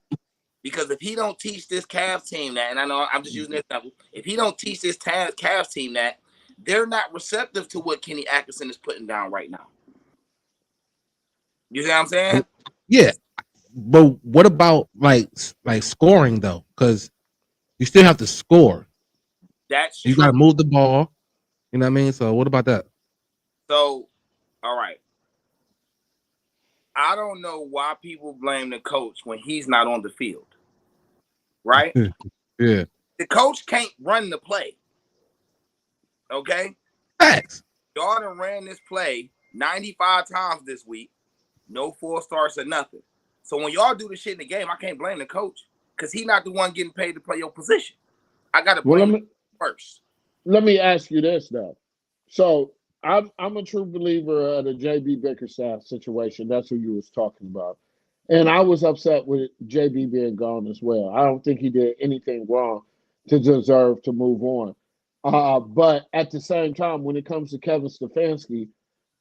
because if he don't teach this Cavs team that, and I know I'm just using this example, if he don't teach this Cavs team that, they're not receptive to what Kenny Atkinson is putting down right now. You see what I'm saying? Yeah, but what about like scoring though? Because you still have to score. That's You true. got to move the ball. You know what I mean? So what about that? So, all right. I don't know why people blame the coach when he's not on the field. Right? Yeah. The coach can't run the play. Okay? Facts. Y'all done ran this play 95 times this week. No 4 starts or nothing. So when y'all do the shit in the game, I can't blame the coach because he's not the one getting paid to play your position. I got to blame him first. Let me ask you this though. So I'm a true believer of the JB Bickerstaff situation. That's who you was talking about. And I was upset with JB being gone as well. I don't think he did anything wrong to deserve to move on. But at the same time, when it comes to Kevin Stefanski,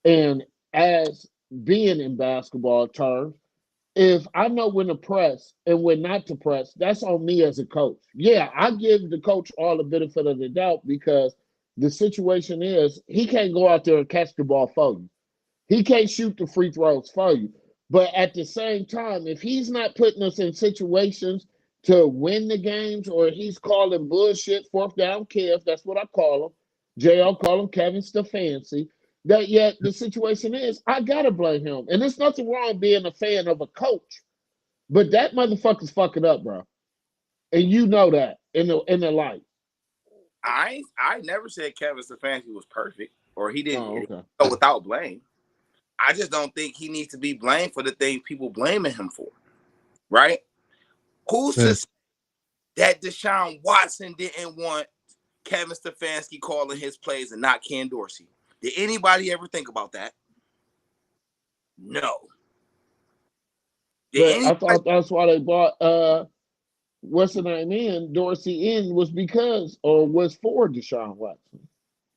and as being in basketball terms, if I know when to press and when not to press, that's on me as a coach. Yeah, I give the coach all the benefit of the doubt because the situation is he can't go out there and catch the ball for you. He can't shoot the free throws for you. But at the same time, if he's not putting us in situations to win the games or he's calling bullshit, fourth down Kev, that's what I call him. JL call him Kevin Stefanski. That yet the situation is I gotta blame him. And there's nothing wrong being a fan of a coach. But that motherfucker's fucking up, bro. And you know that in the life. I never said Kevin Stefanski was perfect or he didn't go without blame. I just don't think he needs to be blamed for the things people blaming him for. Right? Who's to say that Deshaun Watson didn't want Kevin Stefanski calling his plays and not Ken Dorsey? Did anybody ever think about that? No. I thought that's why they brought what's the name in Dorsey in was because or was for Deshaun Watson.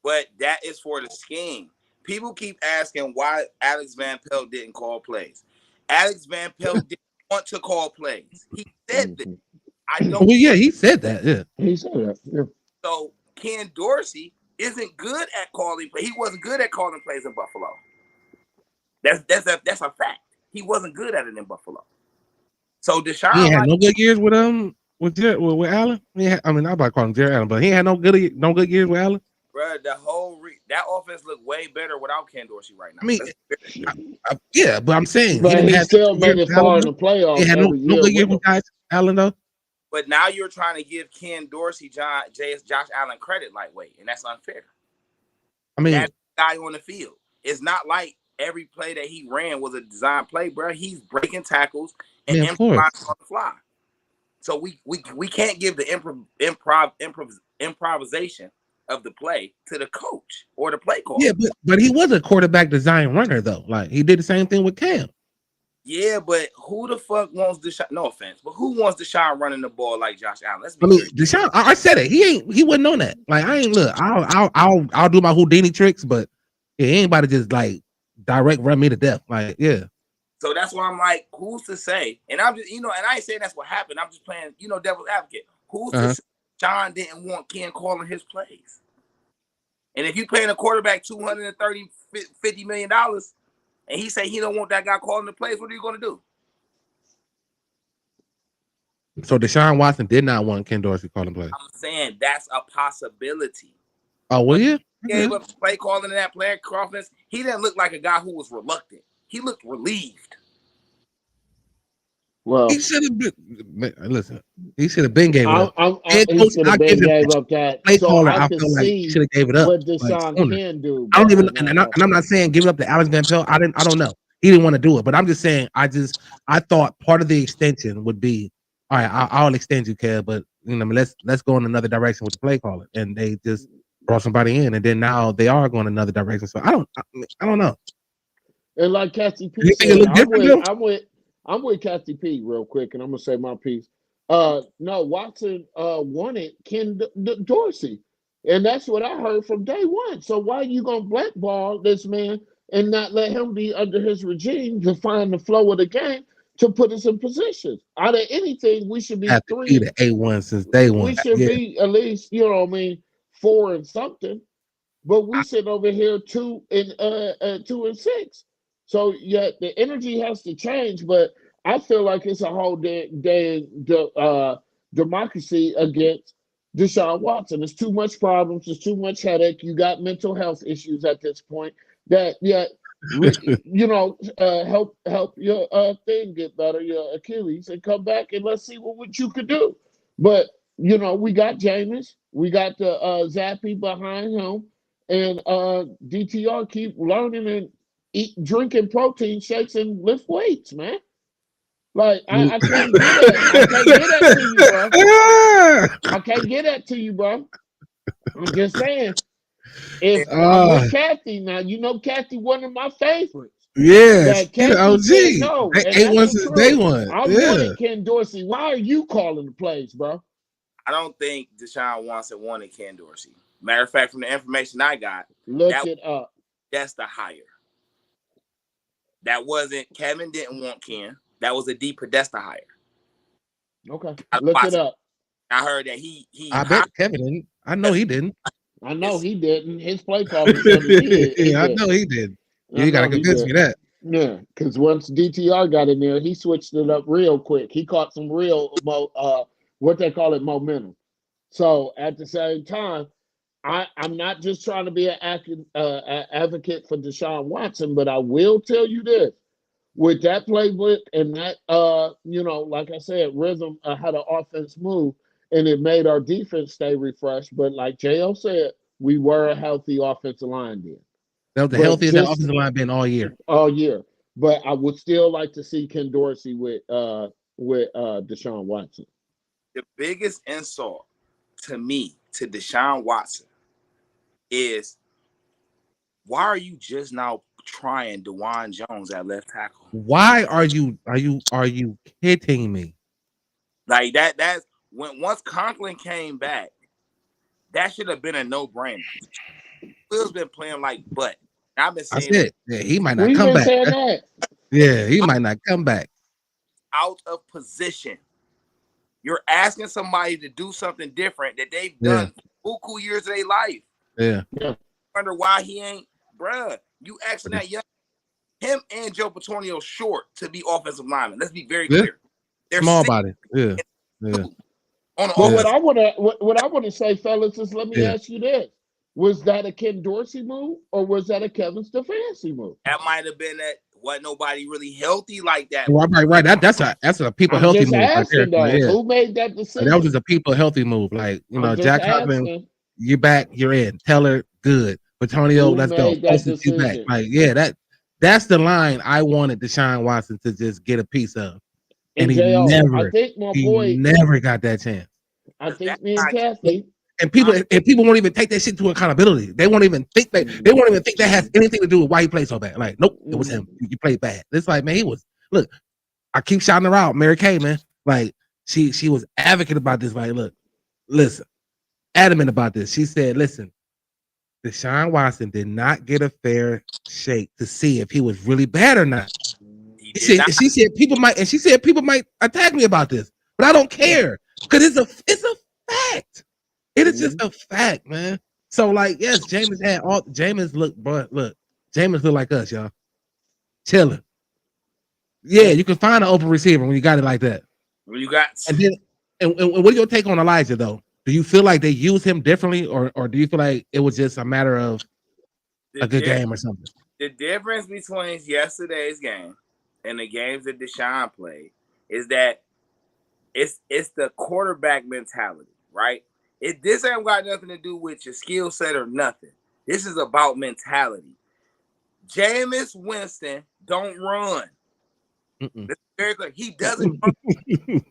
But that is for the scheme. People keep asking why Alex Van Pelt didn't call plays. Alex Van Pelt didn't want to call plays. He said that. I don't. Well, yeah, he said that. Yeah, he said that. Yeah. So Ken Dorsey isn't good at calling plays. He wasn't good at calling plays in Buffalo. That's a fact. He wasn't good at it in Buffalo. So Deshaun, he had no good years with Allen. I mean, I'm about to call him Jared Allen, but he had no good years with Allen. Bro, the whole that offense looked way better without Ken Dorsey right now. I mean, yeah, but I'm saying but he still made it far in the playoffs. He had no good years with Allen though. But now you're trying to give Ken Dorsey, Josh Allen credit lightweight, and that's unfair. I mean, that guy on the field. It's not like every play that he ran was a design play, bro. He's breaking tackles and improvising on the fly. So we can't give the improvisation of the play to the coach or the play caller. Yeah, but he was a quarterback design runner though. Like he did the same thing with Cam. Yeah, but who the fuck wants Deshaun? No offense, but who wants Deshaun running the ball like Josh Allen? Let's be Deshaun. I said it. He wasn't on that. Like I ain't look. I'll do my Houdini tricks, but yeah, anybody just like direct run me to death. Like yeah. So that's why I'm like, who's to say? And I'm just, and I ain't saying that's what happened. I'm just playing, devil's advocate. Who's to say John didn't want Ken calling his plays? And if you paying a quarterback $230, $50 million, and he say he don't want that guy calling the plays, what are you going to do? So Deshaun Watson did not want Ken Dorsey calling plays. I'm saying that's a possibility. Oh, well, yeah. He gave up play calling in that player offense. He didn't look like a guy who was reluctant. He looked relieved. Well, he should have been. Listen, he should have been gave it up. He should have been gave up that. Play So caller, I I could feel like he see should have gave it up. what Deshaun can do. I don't even, and I'm not saying give it up to Alex Van Pelt. I don't know. He didn't want to do it, but I'm just saying. I thought part of the extension would be, all right, I'll extend you, Kev, but let's go in another direction with the play caller, and they just brought somebody in, and then now they are going another direction. So I don't know. And like Cassie P said, I'm with Cassie P real quick, and I'm gonna say my piece. No, Watson wanted Ken Dorsey, and that's what I heard from day one. So why are you gonna blackball this man and not let him be under his regime to find the flow of the game to put us in position? Out of anything, we should be have to be the A1 since day one. We should be at least, 4 and something. But we sit over here 2 and 6. So yeah, the energy has to change, but I feel like it's a whole democracy against Deshaun Watson. There's too much problems. There's too much headache. You got mental health issues at this point. That help your thing get better, your Achilles, and come back and let's see what you could do. But we got Jameis, we got the Zappy behind him, and DTR keep learning and drinking protein shakes and lift weights, man. Like I can't get that to you, bro. I can't get that to you, bro. I'm just saying. If I'm with Kathy now, Kathy, one of my favorites. Yes, OG. No, A1 since day one. I wanted Ken Dorsey. Why are you calling the plays, bro? I don't think Deshaun Watson wanted Ken Dorsey. Matter of fact, from the information I got, look it up. That's the hire. That wasn't Kevin didn't want Ken. That was a D Podesta hire. Okay, look it up. I heard that he. I bet Kevin didn't. I know he didn't. I know he didn't. His play call said he did. I know he did. You got to convince me that. Yeah, because once DTR got in there, he switched it up real quick. He caught some real, what they call it, momentum. So at the same time, I'm not just trying to be an advocate for Deshaun Watson, but I will tell you this. With that playbook and that, like I said, rhythm, how the offense moved, and it made our defense stay refreshed. But like JL said, we were a healthy offensive line then. That was the healthiest that offensive line been all year. All year. But I would still like to see Ken Dorsey with Deshaun Watson. The biggest insult to me, to Deshaun Watson, is why are you just now trying DeJuan Jones at left tackle? Why are you kidding me? Like that's once Conklin came back, that should have been a no-brainer. Phil's been playing like butt. I've been saying it. Yeah, he might not come back. Yeah, he might not come back. Out of position. You're asking somebody to do something different that they've done buku years of their life. Yeah. Wonder why he ain't, bruh. You asking that young, him and Joe Petonio short to be offensive linemen. Let's be very clear. They're small body. Yeah. But what I want to say, fellas, is let me ask you this: was that a Ken Dorsey move or was that a Kevin Stefanski move? That might have been that. Wasn't nobody really healthy like that. Right. That's a people healthy move. Asking, who made that decision? That was just a people healthy move. Like Jack Hoffman, you're back, you're in. Teller, good. Petonio, let's go. You back. Like that's the line I wanted Deshaun Watson to just get a piece of. And he never got that chance. I think me and Kathy. And people won't even take that shit to accountability. They won't even think that has anything to do with why he played so bad. Like, nope, it was him. You played bad. It's like, man, he was. Look, I keep shouting her out, Mary Kay, man. Like, she was advocate about this. Like, look, listen, adamant about this. She said, listen, Deshaun Watson did not get a fair shake to see if he was really bad or not. He She said people might attack me about this, but I don't care because it's a fact. It is just a fact, man. So like, yes, Jameis look like us, y'all. Chilling. Yeah, you can find an open receiver when you got it like that. When you got and what do you take on Elijah though? Do you feel like they use him differently, or do you feel like it was just a matter of a good game or something? The difference between yesterday's game and the games that Deshaun played is that it's the quarterback mentality, right? This ain't got nothing to do with your skill set or nothing. This is about mentality. Jameis Winston don't run. Very clear. He doesn't run.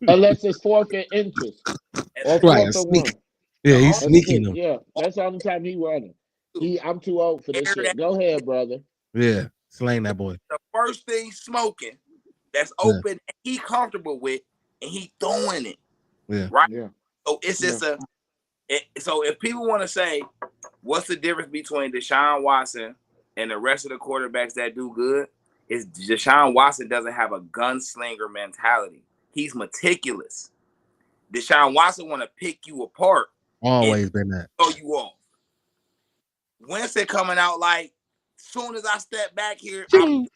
Unless it's 4th and inches. Or 4th and 1. Yeah, he's sneaking them. Yeah, that's the only time he running. I'm too old for this shit. Go ahead, brother. Yeah, slaying that boy. The first thing smoking that's open, and he comfortable with, and he throwing it. Yeah. Right? Yeah. So it's just so if people want to say, what's the difference between Deshaun Watson and the rest of the quarterbacks that do good, is Deshaun Watson doesn't have a gunslinger mentality. He's meticulous. Deshaun Watson want to pick you apart. Always been that. Throw you off. Winston coming out like, soon as I step back here, I'm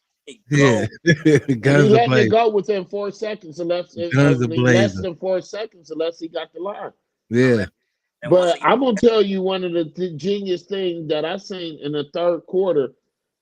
yeah. Guns he letting it go within 4 seconds unless less than 4 seconds unless he got the line. Yeah. But I'm gonna tell you one of the genius things that I seen in the third quarter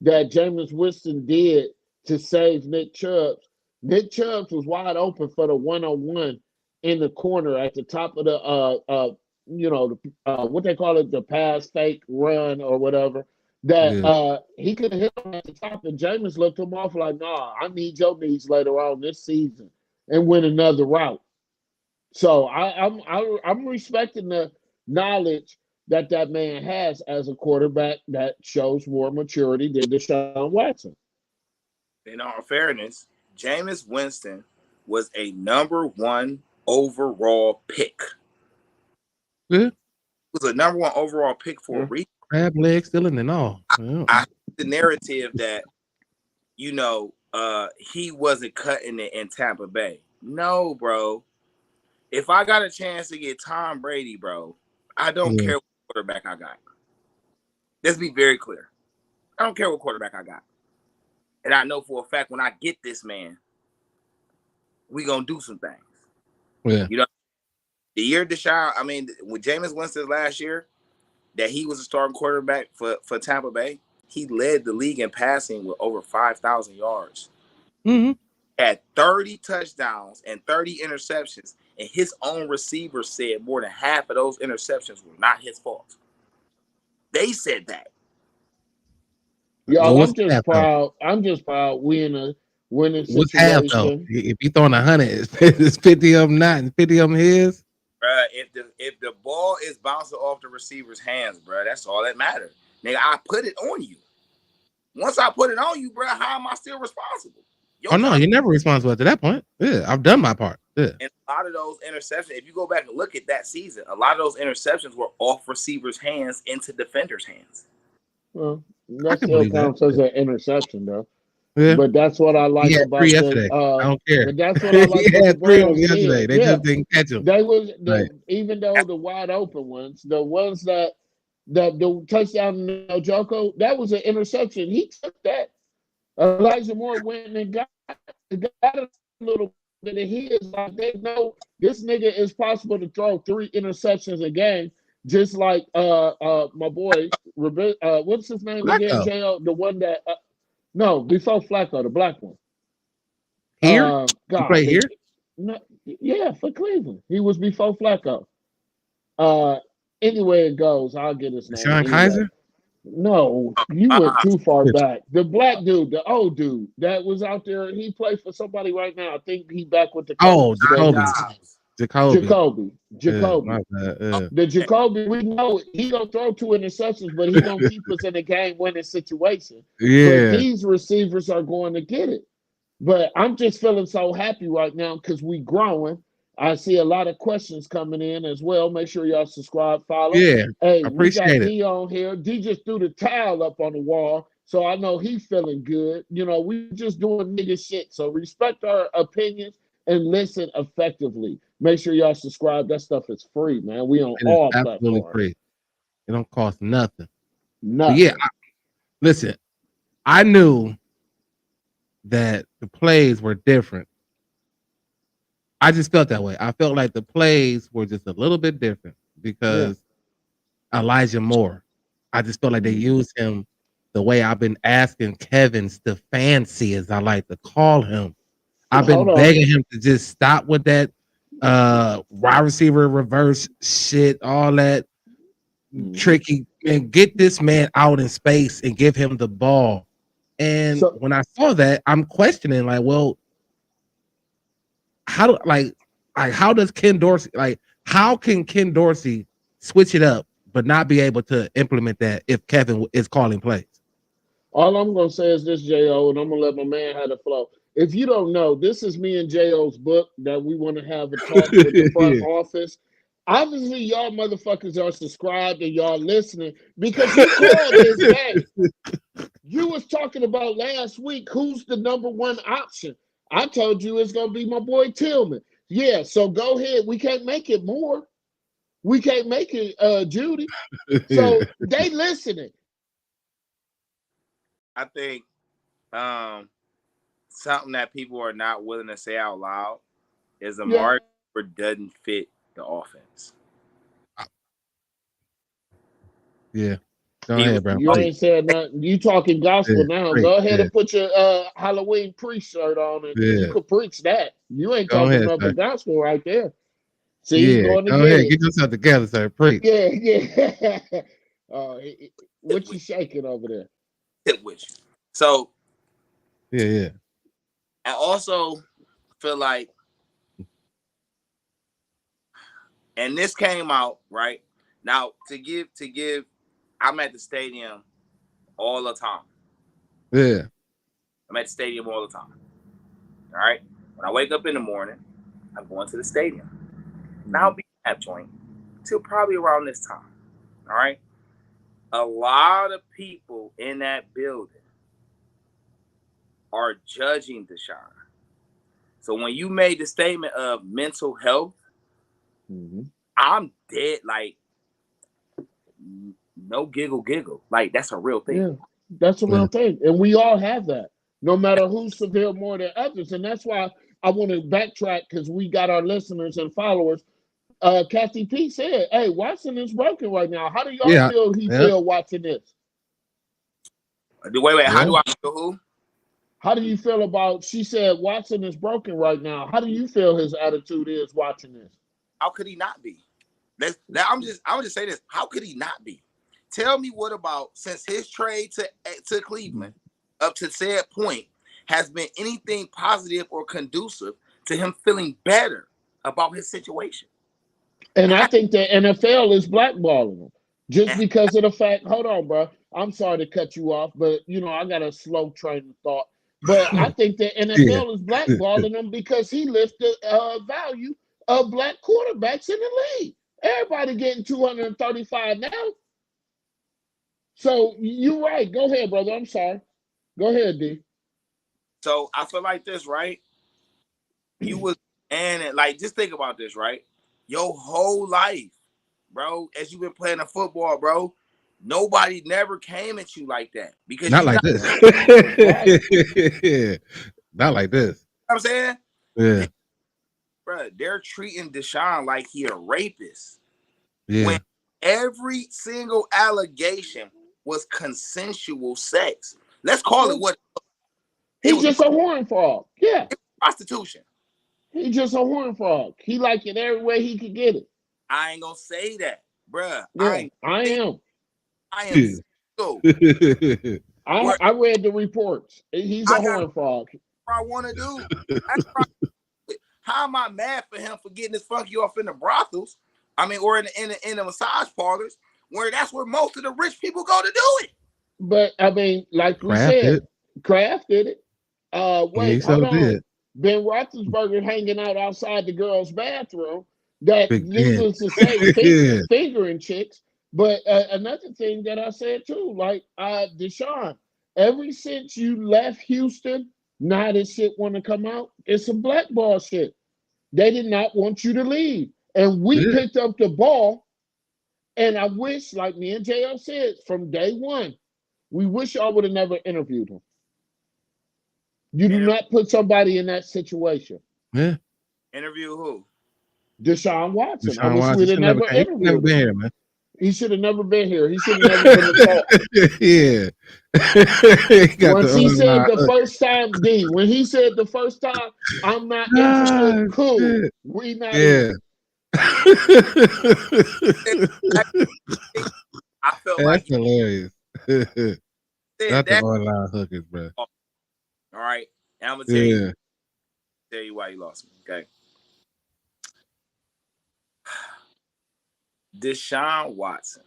that Jameis Winston did to save Nick Chubb. Nick Chubb was wide open for the 1-on-1 in the corner at the top of the what they call it, the pass fake run or whatever. That he could have hit him at the top, and Jameis looked him off like, nah, I need your needs later on this season and win another route. So I'm respecting the knowledge that man has as a quarterback that shows more maturity than Deshaun Watson. In all fairness, Jameis Winston was a number 1 overall pick. Yeah. It was a number 1 overall pick for a reason. Crab leg stealing and all. I the narrative that he wasn't cutting it in Tampa Bay. No, bro. If I got a chance to get Tom Brady, bro, I don't care what quarterback I got. Let's be very clear. I don't care what quarterback I got. And I know for a fact when I get this man, we gonna do some things. Yeah. The year Deshaun, with Jameis Winston last year, that he was a starting quarterback for Tampa Bay, he led the league in passing with over 5,000 yards. Mm-hmm. Had 30 touchdowns and 30 interceptions, and his own receivers said more than half of those interceptions were not his fault. They said that. Yo, I'm just proud we in a winning situation. What's half though? If you throwing 100, it's 50 of them not and 50 of them his. If the ball is bouncing off the receiver's hands, bro, that's all that matters. Nigga, I put it on you. Once I put it on you, bro, how am I still responsible? No, you're never responsible to that point. Yeah, I've done my part. Yeah. And a lot of those interceptions, if you go back and look at that season, a lot of those interceptions were off receivers' hands into defenders' hands. Well, that still counts as an interception, though. Yeah. But that's what I like about yesterday. I don't care. But that's what I like about the Browns yesterday. They just didn't catch them. They was even though the wide open ones, the ones that the touchdown Joko, that was an interception. He took that. Elijah Moore went and got a little bit of his. Like they know this nigga is possible to throw 3 interceptions a game, just like my boy what's his name Flacco. again? Jo, the one that no, before Flacco, the black one. Here? He played here? No, yeah, for Cleveland. He was before Flacco. Anyway it goes, I'll get his name. Sean Kaiser? No, you went too far back. The black dude, the old dude that was out there, he played for somebody right now. I think he back with the Jacoby. The Jacoby, we know he gonna throw 2 interceptions, but he gonna keep us in a game-winning situation. Yeah, but these receivers are going to get it. But I'm just feeling so happy right now because we growing. I see a lot of questions coming in as well. Make sure y'all subscribe, follow. Yeah, hey, appreciate we got D on here. D just threw the towel up on the wall, So I know he feeling good. You know, we just doing nigga shit. So respect our opinions and listen effectively. Make sure y'all subscribe. That stuff is free, man. We on It is all absolutely platforms. free. It don't cost nothing. But Nothing. yeah, listen, I knew that the plays were different. I just felt that way. I felt like the plays were just a little bit different because Elijah Moore. I just felt like they used him the way I've been asking Kevin Stefanski, as I like to call him. I've been Hold on. begging him to just stop with that wide receiver reverse shit, all that tricky, and get this man out in space and give him the ball. And So when I saw that, I'm questioning, like, well, how does Ken Dorsey, like, how can Ken Dorsey switch it up but not be able to implement that if Kevin is calling plays? all I'm gonna say is this, Jo, and I'm gonna let my man have the flow. If you don't know, this is me and Jo's book that we want to have a talk with the front office. Obviously, y'all motherfuckers are subscribed and y'all listening because you called this game. You was talking about last week who's the number one option. I told you it's gonna be my boy Tillman. Yeah, so go ahead. We can't make it more. We can't make it Judy. So they listening. I think something that people are not willing to say out loud is Amari Cooper doesn't fit the offense. Yeah. Go ahead, bro. You ain't saying nothing. You talking gospel now. Go ahead and put your Halloween priest shirt on and you could preach that. You ain't talking about the gospel right there. See, you going to go ahead. Get yourself together, sir. Preach. Yeah. What you shaking over there? Hit with you. So yeah. I also feel like, and this came out right now to give. I'm at the stadium all the time. Yeah. I'm at the stadium all the time. All right. When I wake up in the morning, I'm going to the stadium. Now I'll be at that joint till probably around this time. All right. A lot of people in that building are judging Deshaun. So when you made the statement of mental health, I'm dead. Like, no giggle. Like, that's a real thing. Yeah, that's a real thing. And we all have that, no matter who's severe more than others. And that's why I want to backtrack because we got our listeners and followers. Kathy P said, hey, Watson is broken right now. How do y'all feel feel watching this? Wait. How do I feel who? How do you feel about, she said Watson is broken right now. How do you feel his attitude is watching this? How could he not be? I'm just say this. How could he not be? Tell me what about since his trade to Cleveland up to said point has been anything positive or conducive to him feeling better about his situation? And I think the NFL is blackballing him just because of the fact. Hold on, bro. I'm sorry to cut you off, but I got a slow train of thought. But I think the NFL is blackballing him because he lifted the value of black quarterbacks in the league. Everybody getting 235 now. So you're right. Go ahead, brother. I'm sorry. Go ahead, D. So I feel like this, right? You was and like just think about this, right? Your whole life, bro, as you've been playing the football, bro, nobody never came at you like that because not like this. Not like this. You know what I'm saying? Yeah. Bro, they're treating Deshaun like he a rapist. Yeah. When every single allegation was consensual sex. Let's call it what he's just a horn frog. Yeah. Prostitution. He's just a horn frog. He like it every way he could get it. I ain't gonna say that, bruh. Yeah, I am. I am single. I read the reports. He's a horn frog. I want to do. How am I mad for him for getting his funky off in the brothels? I mean, or in the massage parlors, where that's where most of the rich people go to do it. But I mean, like we said, Kraft did it. Wait, hold on. Ben Roethlisberger hanging out outside the girls' bathroom. That needless to say, fingering chicks. But another thing that I said too, like Deshaun, Ever since you left Houston, now this shit want to come out. It's some blackball shit. They did not want you to leave. And we Yeah. picked up the ball. And I wish, like me and JL said, from day one, we wish y'all would have never interviewed him. You do not put somebody in that situation. Yeah. Interview who? Deshaun Watson. I Deshaun wish Watson we'd have should never he should never interviewed been him. here, man. He should have never been here. He should have never been the talk. Yeah. Once he said the first time, D, when he said the first time, I'm not interested, cool. Shit. We not Yeah. I felt That's like hilarious. said Not the that. online hookers, bro. All right. And I'm gonna tell Yeah. you why you lost me. Okay. Deshaun Watson.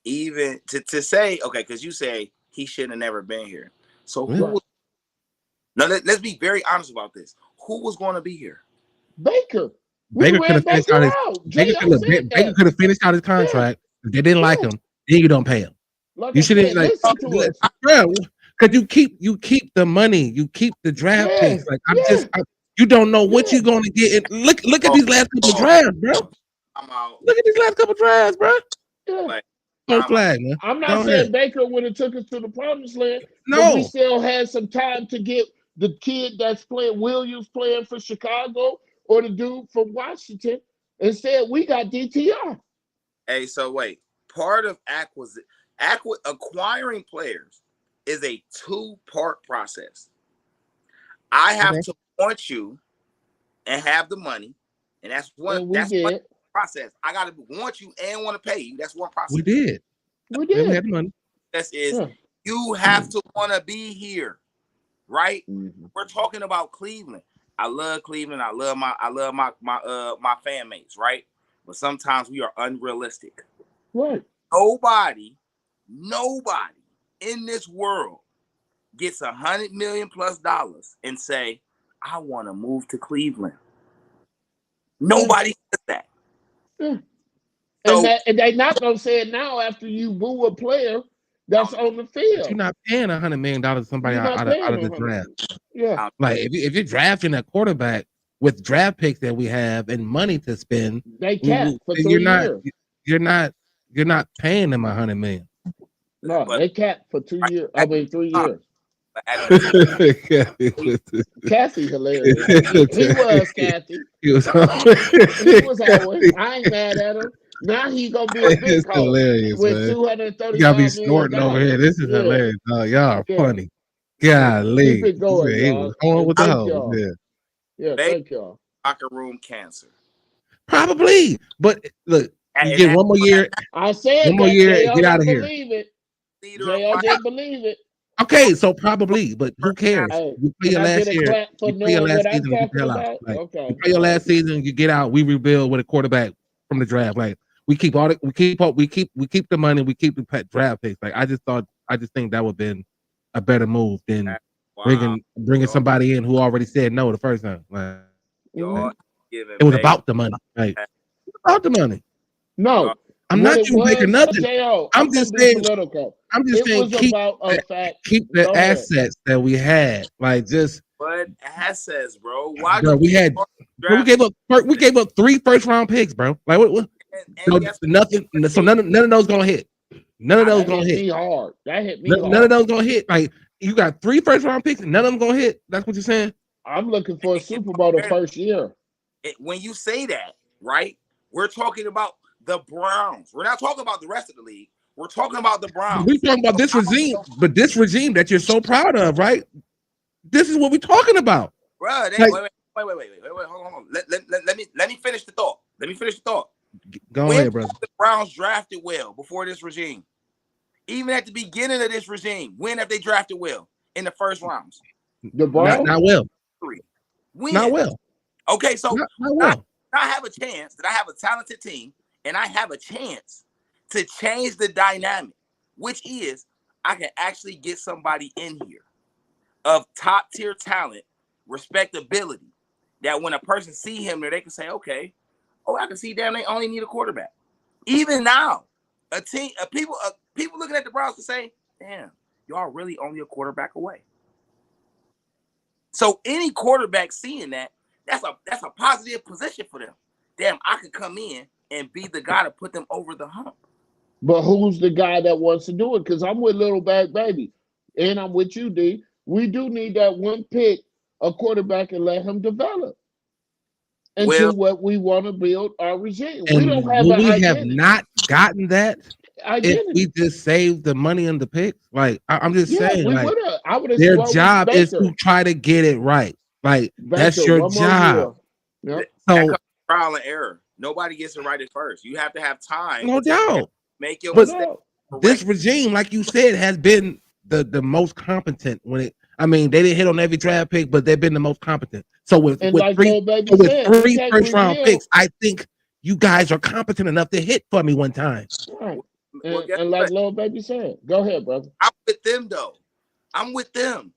Even to say, okay, because you say he should have never been here. So who Yeah. was, now let's be very honest about this. Who was going to be here? Baker. Baker could have finished out his Baker could have finished out his contract. If they didn't like him, then you don't pay him. Like You I shouldn't said, like, listen to us. bro, because you keep the money, you keep the draft Yeah, picks. Like yeah. you don't know what you're gonna get. And look at these last couple drafts, bro. I'm out. Look at these last couple drafts, bro. Yeah. Like, Don't flag, man. I'm not Go saying ahead. Baker would have took us to the promised land, but No, we still had some time to get the kid that's playing Williams playing for Chicago or the dude from Washington. Instead, we got DTR. hey, so wait. Part of acquiring players is a two-part process. I have to want you and have the money, and that's one. And we That's did. one process. I got to want you and want to pay you. That's one process. we did. We Yeah, we did. had the money. This is Yeah. you have to want to be here, right? Mm-hmm. We're talking about Cleveland. I love Cleveland. I love my fan mates, right? But sometimes we are unrealistic. Right. Nobody in this world gets $100 million+ and say, I want to move to Cleveland. Nobody says that. Yeah. So, And they not gonna say it now after you boo a player that's on the field. You're not paying $100 million to somebody You're not out paying of the 100. draft. Yeah. Like if you're drafting a quarterback with draft picks that we have and money to spend, They capped for 3 you're years. you're not paying them $100 million. No, but- they capped for 2 years. I mean 3 years. Kathy hilarious. He was Kathy. He was He was always. I ain't mad at him. Now he gonna be a big It's coach hilarious, with man. $235 You gotta be million. snorting over here. This is Yeah. hilarious. Oh, y'all are Yeah. funny. Golly. Keep it going, He y'all. was on with the Thank hose. y'all. Yeah. Yeah, thank y'all. locker room cancer. Probably. But look, you And get one more year. I said One more that. year, JL get out of didn't here. believe it. Leader of JL my didn't believe it. Okay, so probably, but who cares? Hey, You play your can I last get a year. clap for You play your knowing last what I'm season, you get the talking hell out. about? Like, Okay. you play your last season, you get out. We rebuild with a quarterback from the draft. Like we keep the money, we keep the draft picks. Like I just think that would have been a better move than bringing somebody in who already said no the first time. Like Y'all it was about the money. Like it was about the money. No. I'm what not it giving Baker was, nothing. JL, I'm I'm just gonna be saying. political. I'm just It saying was about a fact. keep the Go ahead. assets that we had. Like just What assets, bro? Why bro, we gave up 3 first-round picks, bro. Like what? So nothing. So none of those gonna hit. None of those gonna hit. Me hard. That hit me None hard. of those gonna hit. Like you got 3 first-round picks, and none of them gonna hit. That's what you're saying. I'm looking for a Super Bowl the first year. When you say that, right? We're talking about the Browns. We're not talking about the rest of the league. We're talking about the Browns. We're talking about this regime, but this regime that you're so proud of, right? This is what we're talking about. Bro, Like- wait, hold on. Let me finish the thought. Go When ahead, brother. the Browns drafted well before this regime? Even at the beginning of this regime, when have they drafted well in the first rounds? The Browns? Not well. When? Not well. Okay, so Not well. I have a chance that I have a talented team and I have a chance to change the dynamic, which is I can actually get somebody in here of top tier talent, respectability, that when a person see him there, they can say, okay, I can see damn, they only need a quarterback. Even now, people looking at the Browns can say, damn, y'all really only a quarterback away. So any quarterback seeing that, that's a positive position for them. Damn, I could come in and be the guy to put them over the hump. But who's the guy that wants to do it? Because I'm with Little Bag Baby, and I'm with you, D. We do need that one pick, a quarterback, and let him develop into what we want to build our regime. We don't have an we identity. have not gotten that if we just save the money on the picks. Like I'm just saying, we like would have. I would have. their job is to try to get it right. Like that's your job. Yep. So trial and error. Nobody gets it right at first. You have to have time. No doubt. Make your mistake. This regime, like you said, has been the most competent when it. I mean, they didn't hit on every draft pick, but they've been the most competent. So with like three first round picks, I think you guys are competent enough to hit for me one time. Right. And like Lil Baby said, go ahead, brother. I'm with them though. I'm with them.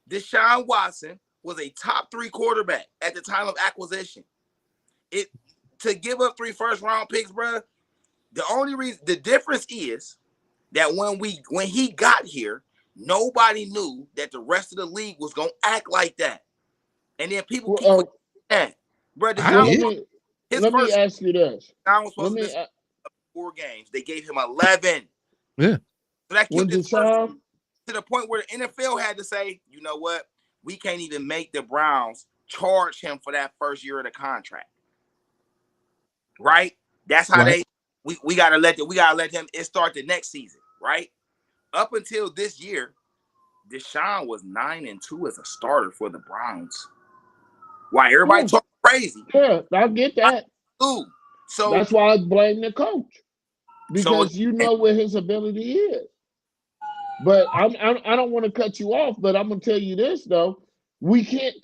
Deshaun Watson was a top 3 quarterback at the time of acquisition. To give up 3 first round picks, bro. The difference is that when he got here, nobody knew that the rest of the league was gonna act like that. And then people keep that. Bro, let me ask you this. I was supposed to 4 games. They gave him 11. Yeah. So that killed his first, to the point where the NFL had to say, you know what? We can't even make the Browns charge him for that first year of the contract. Right? That's how we gotta let him start the next season, right? Up until this year, Deshaun was 9-2 as a starter for the Browns. Why everybody talking crazy? Yeah, I get that. So that's why I blame the coach. Because you know what his ability is. But I don't want to cut you off, but I'm gonna tell you this though. We can't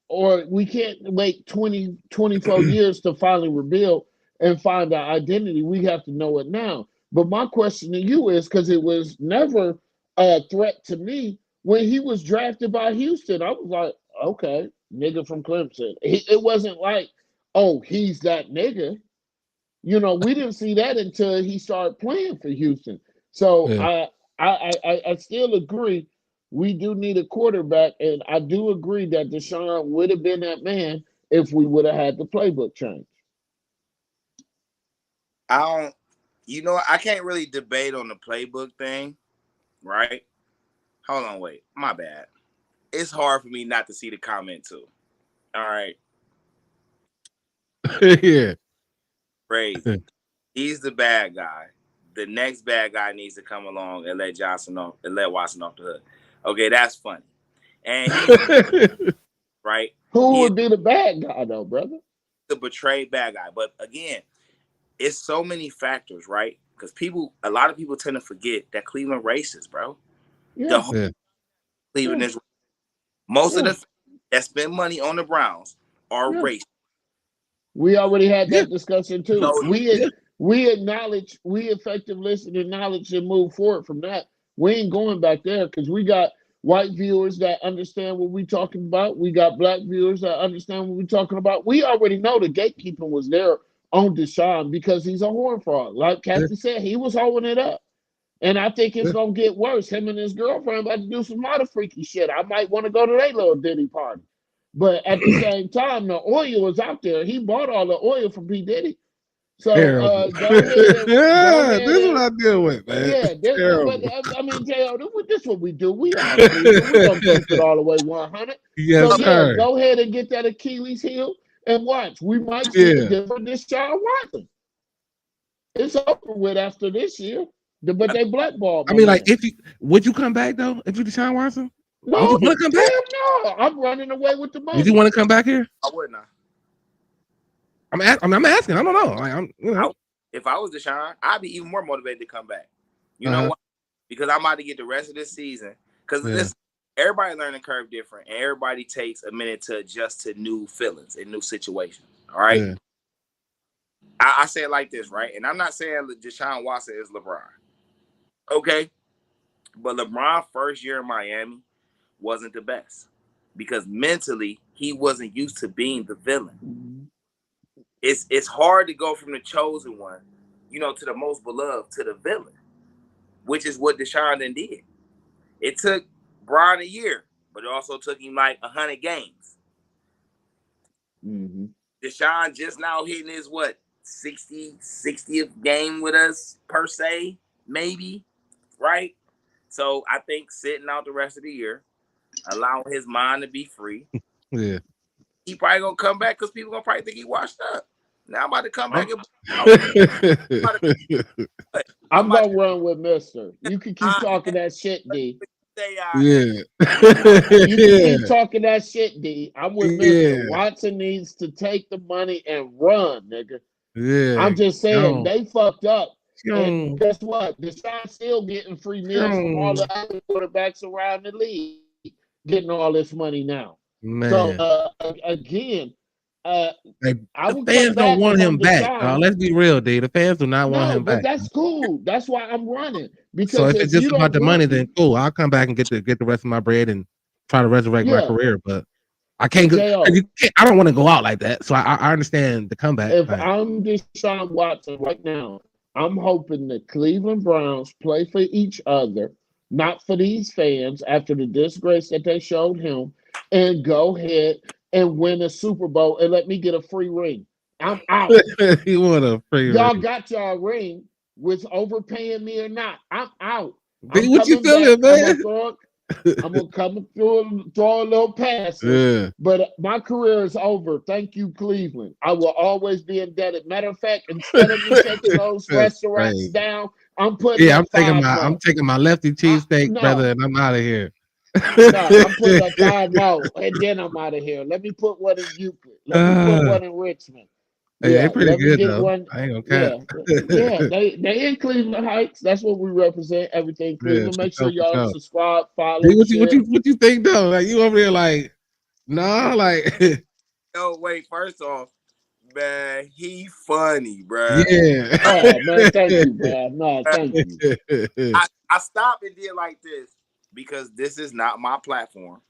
wait 20, 24 years to finally rebuild and find our identity. We have to know it now. But my question to you is, because it was never a threat to me when he was drafted by Houston. I was like, okay, nigga from Clemson. It wasn't like, oh, he's that nigga. You know, we didn't see that until he started playing for Houston. So I still agree. We do need a quarterback, and I do agree that Deshaun would have been that man if we would have had the playbook change. I can't really debate on the playbook thing, right? Hold on, wait. My bad. It's hard for me not to see the comment too. All right. Yeah. Crazy. He's the bad guy. The next bad guy needs to come along and let Watson off the hook. Okay, that's funny. And right. Who would be the bad guy though, brother? The betrayed bad guy. But again, it's so many factors, right? Because a lot of people tend to forget that Cleveland racist, bro. Yeah. Cleveland is most of the that spend money on the Browns are racist. We already had that discussion too. We acknowledge, we effective listen, acknowledge, and move forward from that. We ain't going back there because we got white viewers that understand what we're talking about. We got black viewers that understand what we're talking about. We already know the gatekeeping was there on Deshaun because he's a horn frog. Like Kathy said, he was holding it up. And I think it's going to get worse. Him and his girlfriend about to do some other freaky shit. I might want to go to their little Diddy party. But at the same time, the oil is out there. He bought all the oil from P. Diddy. So go ahead. This is what I deal with, man. I mean, J.O., this is what we do. We are going to keep it all the way 100. Yes, sir. Go ahead and get that Achilles heel and watch. We might see a different Deshaun Watson. It's over with after this year. But they blackballed. I mean, like, would you come back though? If you Deshaun Watson? No, would you want to come back? No, I'm running away with the money. Would you want to come back here? I would not. I'm asking. I don't know. Like, if I was Deshaun, I'd be even more motivated to come back. You know why? Because I'm about to get the rest of this season. Because everybody learning curve different, and everybody takes a minute to adjust to new feelings and new situations. All right. Yeah. I say it like this, right? And I'm not saying Deshaun Watson is LeBron. Okay. But LeBron's first year in Miami wasn't the best because mentally he wasn't used to being the villain. It's hard to go from the chosen one, to the most beloved to the villain, which is what Deshaun then did. It took Brian a year, but it also took him like 100 games. Mm-hmm. Deshaun just now hitting his 60th game with us per se, maybe, right? So I think sitting out the rest of the year, allowing his mind to be free. Yeah. He probably gonna come back because people gonna probably think he washed up. Now I'm about to come back and I'm gonna run with Mister. You can keep talking that shit, D. Yeah. You can keep talking that shit, D. I'm with Mister. Yeah. Watson needs to take the money and run, nigga. Yeah. I'm just saying they fucked up. And Yo. guess what? Deshaun's still getting free meals from all the other quarterbacks around the league, getting all this money now. Man. So again, Like, I the would fans come don't back want if him I'm back. Deshaun. Let's be real, D. The fans do not want No, him but back. that's cool. That's why I'm running. So Because if it's just you about the don't money, want then cool. I'll come back and get the rest of my bread and try to resurrect my Yeah. career. But I can't go. JR, I don't want to go out like that. So I understand the comeback. if Like, I'm Deshaun Watson right now, I'm hoping the Cleveland Browns play for each other, not for these fans after the disgrace that they showed him, and go ahead and win a Super Bowl and let me get a free ring. I'm out. you want a free Y'all ring. got y'all ring, with overpaying me or not. I'm out. D, I'm what you coming back. feeling, I'm gonna come through, throw a little passes. Yeah. But my career is over. Thank you, Cleveland. I will always be indebted. Matter of fact, instead of me taking those That's restaurants crazy. down, I'm putting Yeah, up I'm taking my lefty cheesesteak, no. brother, and I'm out of here. No, I'm putting up 5-0, and then I'm out of here. Let me put one in Euclid. Let me put one in Richmond. Hey, Yeah, they pretty let me good get though. one. I ain't gonna Yeah, cap. they in Cleveland Heights. That's what we represent. Everything Yeah, Cleveland. Make sure for y'all sure. subscribe, follow, Dude, share. what you think though? Like you over there like, nah, like No, wait. First off, man, he funny, bro. yeah. Oh man, thank you, man. No, thank you. I stopped and did like this because this is not my platform.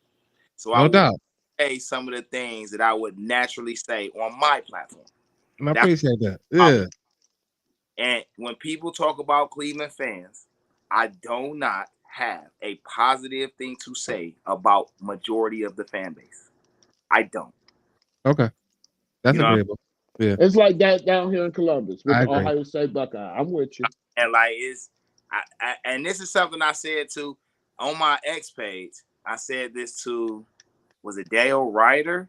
So I No would doubt. say some of the things that I would naturally say on my platform. And I That's appreciate that. Yeah. And when people talk about Cleveland fans, I do not have a positive thing to say about majority of the fan base. I don't. Okay. That's You know, agreeable. Yeah. It's like that down here in Columbus with I the agree. Ohio State Buckeye. I'm with you. and like and this is something I said to on my X page. I said this to, was it Dale Ryder?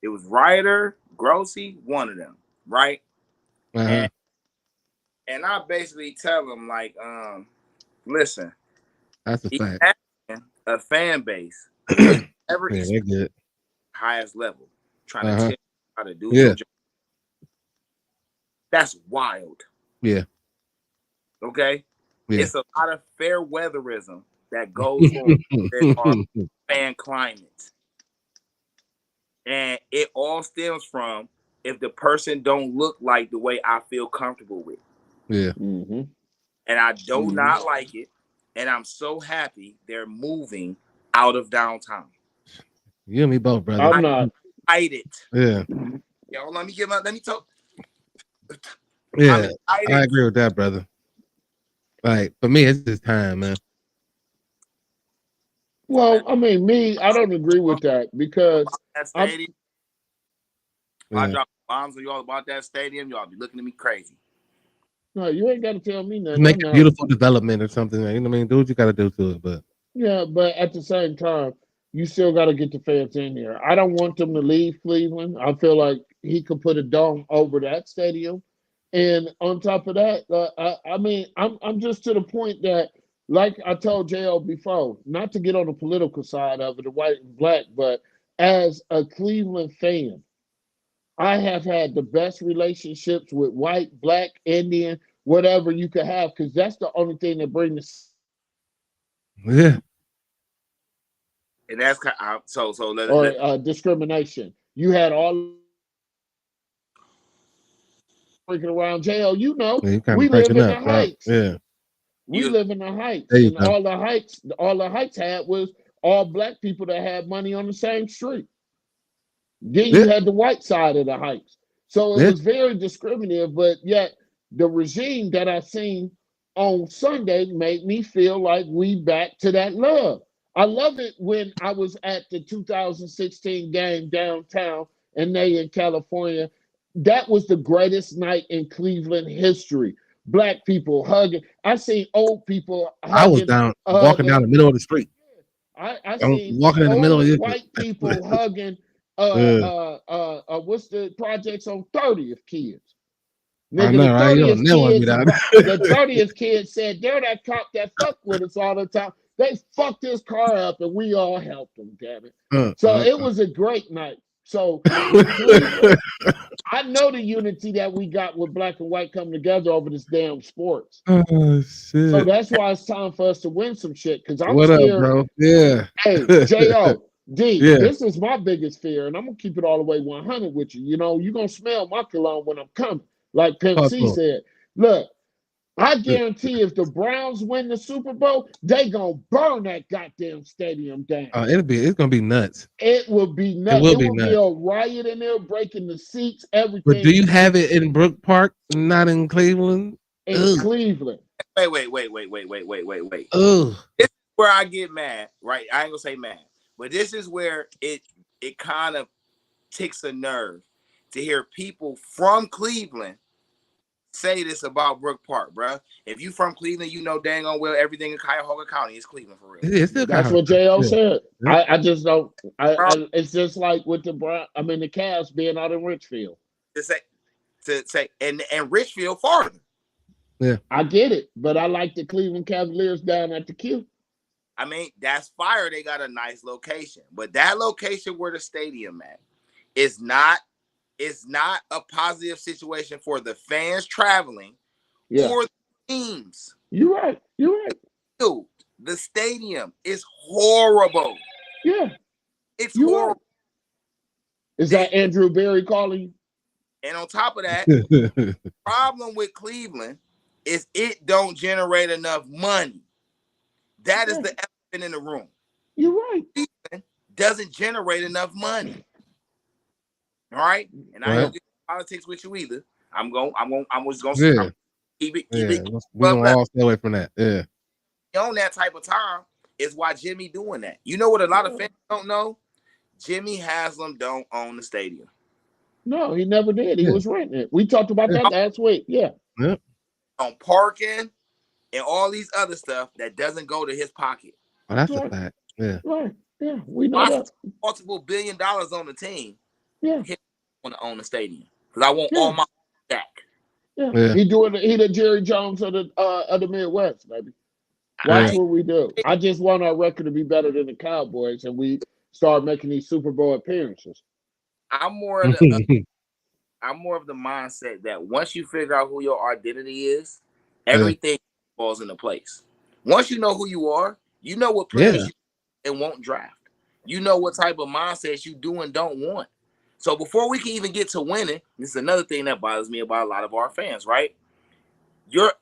It was Ryder, Grossi, one of them, right? Uh-huh. And I basically tell them like, listen, That's a fact. imagine a fan base ever Yeah, they're good. highest level trying to tell you how to do Yeah. your job. That's wild. Yeah. Okay? Yeah. It's a lot of fair weatherism that goes on in our fan climate. And it all stems from if the person don't look like the way I feel comfortable with. Yeah. Mm-hmm. And I do not like it. And I'm so happy they're moving out of downtown. You and me both, brother. I'm not. Excited. Yeah. Yo, let me talk. Yeah. I agree with that, brother. Like for me, it's just time, man. Well, I mean, I don't agree with that because that stadium. Yeah. I drop bombs on y'all about that stadium. Y'all be looking at me crazy. no, you ain't got to tell me nothing. Make a beautiful development or something. You know what I mean? Do what you got to do to it, but yeah, but at the same time, you still got to get the fans in here. I don't want them to leave Cleveland. I feel like he could put a dome over that stadium, and on top of that, I mean, I'm just to the point that, like I told JL before, not to get on the political side of it, the white and black, but as a Cleveland fan, I have had the best relationships with white, black, Indian, whatever you could have, because that's the only thing that brings yeah. And that's kind of, so discrimination. You had all freaking around jail. You know, Yeah, we live in the up, Heights. Yeah. We live in the Heights, There you and go. all the Heights had was all black people that had money on the same street. Then you had the white side of the Heights. So it was very discriminative, but yet the regime that I seen on Sunday made me feel like we back to that love. I love it when I was at the 2016 game downtown and they in California. That was the greatest night in Cleveland history. Black people hugging. I seen old people I was hugging. down walking down the middle of the street. I I'm seen walking in the middle of old this. white people hugging. Yeah, What's the projects on 30th kids? I Nigga, know, right? You don't never want to be down. the 30th kid said, they're that cop that fuck with us all the time. They fucked his car up and we all helped them, damn it. So it was a great night. So in Cleveland, I know the unity that we got with black and white coming together over this damn sports. Oh So shit! that's why it's time for us to win some shit. Cause I'm What up, scared. bro? Yeah. Hey, J.O. D, Yeah. this is my biggest fear, and I'm gonna keep it all the way 100 with you. You know, you're gonna smell my cologne when I'm coming. Like Pimp C Possible. said, look, I guarantee if the Browns win the Super Bowl, they gonna burn that goddamn stadium down. It's gonna be nuts. It will be nuts. It will It be will be nuts. a riot in there, breaking the seats, everything. But do you have it in Brook Park, not in Cleveland? in Ugh. Cleveland? Wait. Ugh. This is where I get mad, right? I ain't gonna say mad, but this is where it kind of ticks a nerve to hear people from Cleveland say this about Brook Park, bro. If you from Cleveland, you know dang on well everything in Cuyahoga County is Cleveland for real. It's still That's kind what J.O. yeah. said. Yeah. I just don't. It's just like with the the Cavs being out in Richfield. To say, and Richfield farther. Yeah, I get it, but I like the Cleveland Cavaliers down at the Q. I mean, that's fire. They got a nice location, but that location where the stadium at is not. It's not a positive situation for the fans traveling or the teams. You're right. You're right. Dude, the stadium is horrible. Yeah. It's horrible. Right. Is that Andrew Berry calling you? And on top of that, the problem with Cleveland is it don't generate enough money. That is the elephant in the room. You're right. Cleveland doesn't generate enough money. All right, and I don't get politics with you either. I'm just gonna keep it. We're gonna all stay away from that. Yeah. On that type of time is why Jimmy doing that. You know what a lot of fans don't know? Jimmy Haslam don't own the stadium. No, he never did. He was renting it. We talked about that last week. Yeah. On parking and all these other stuff that doesn't go to his pocket. Oh, that's a fact. Yeah. Right. Yeah. We know that. Multiple $1 billion on the team. Yeah. He want to own the stadium because I want all my back. Yeah. He the Jerry Jones of the Midwest, baby. Watch what we do. I just want our record to be better than the Cowboys, and we start making these Super Bowl appearances. I'm more of the mindset that once you figure out who your identity is, everything falls into place. Once you know who you are, you know what players you and won't draft. You know what type of mindsets you do and don't want. So before we can even get to winning, this is another thing that bothers me about a lot of our fans, right? You're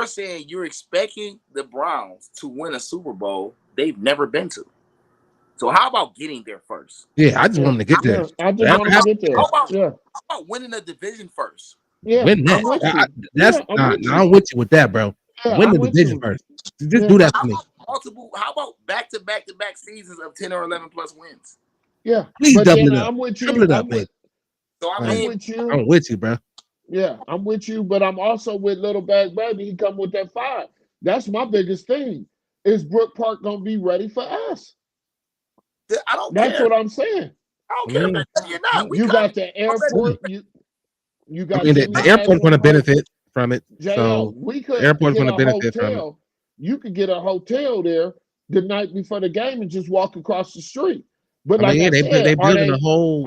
saying you're expecting the Browns to win a Super Bowl they've never been to. So how about getting there first? Yeah, I just want them to get there. I just want them to get there. How about winning a division first? Yeah, win that. I'm with you with that, bro. Yeah, win the division first. Just do that for me. How about back-to-back seasons of 10 or 11 plus wins? Yeah, please double it up. I'm with you. Double it up, babe. So I'm with you. I'm with you, bro. Yeah, I'm with you, but I'm also with Little Bag Baby. He come with that 5. That's my biggest thing. Is Brook Park gonna be ready for us? I don't That's care. what I'm saying. I don't care. You're not. You got the airport. You got the airport's going to benefit from it. So we could the airport's going to benefit from it. You could get a hotel there the night before the game and just walk across the street. But they building a whole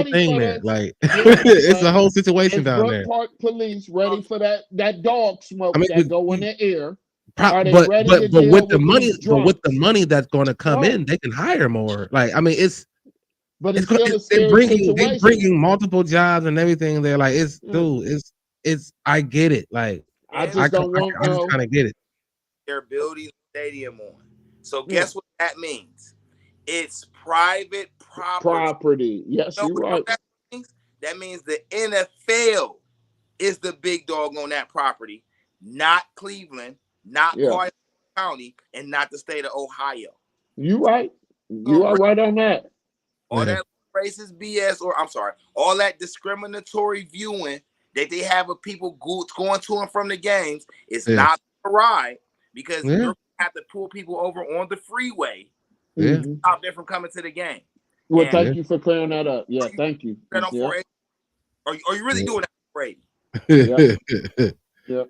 thing there. Like it's a whole situation down there. Park police ready for that dog smoke that go in the air. But with the money that's going to come in, they can hire more. Like I mean, they're bringing multiple jobs and everything. They're like, it's I get it. Like I just kind of get it. They're building stadium on. So guess what that means? It's private property. Yes, you're right. That means the NFL is the big dog on that property, not Cleveland, not Yeah. Clark County, and not the state of Ohio. You right. You are right on that. All that racist BS, or I'm sorry, all that discriminatory viewing that they have of people going to and from the games is not a ride, because you're going to have to pull people over on the freeway to stop them from coming to the game. Well, thank you for clearing that up. Yeah, thank you. Are you really doing that for Brady? Yep.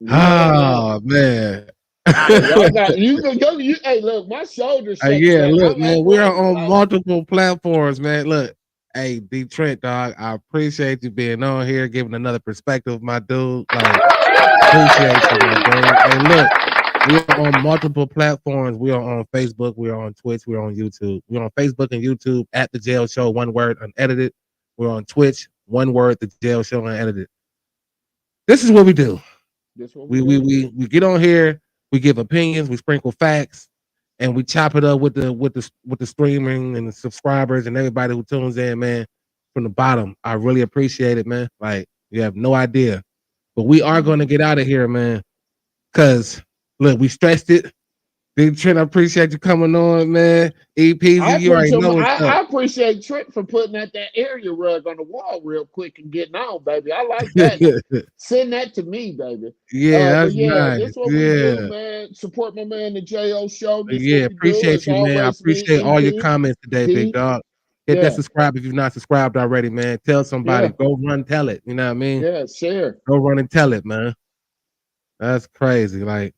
Oh man. Y'all got you can go. Hey, look, my shoulders. Look, man, we are on multiple platforms, man. Look, hey, D Trent, dog, I appreciate you being on here, giving another perspective, my dude. Like, appreciate you, my dude. And look, we are on multiple platforms. We are on Facebook, we are on Twitch, we're on YouTube. We're on Facebook and YouTube at The Jail Show, one word, unedited. We're on Twitch, one word, The Jail Show, unedited. This is what we do. We get on here. We give opinions, we sprinkle facts, and we chop it up with the streaming and the subscribers and everybody who tunes in, man, from the bottom. I really appreciate it, man. Like, you have no idea. But we are going to get out of here, man. Because, look, we stressed it. Big Trent, I appreciate you coming on, man. EPZ, you already know what's up. I appreciate Trent for putting that area rug on the wall real quick and getting on, baby. I like that. Send that to me, baby. Yeah, that's nice. This is what we do, man. Support my man, the J.O. Show. This appreciate you, man. I appreciate all your comments today, big dog. Hit that subscribe if you're not subscribed already, man. Tell somebody. Go run, tell it. You know what I mean? Yeah, share. Go run and tell it, man. That's crazy. Like,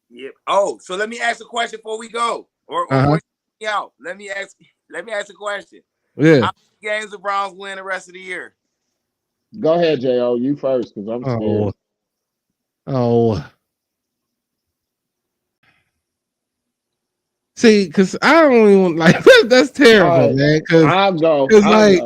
yeah. Oh, so let me ask a question before we go. Or out. Let me ask a question. Yeah. How many games the Browns win the rest of the year? Go ahead, J.O. You first, because I'm scared. See, because I don't even like that's terrible, man. Because like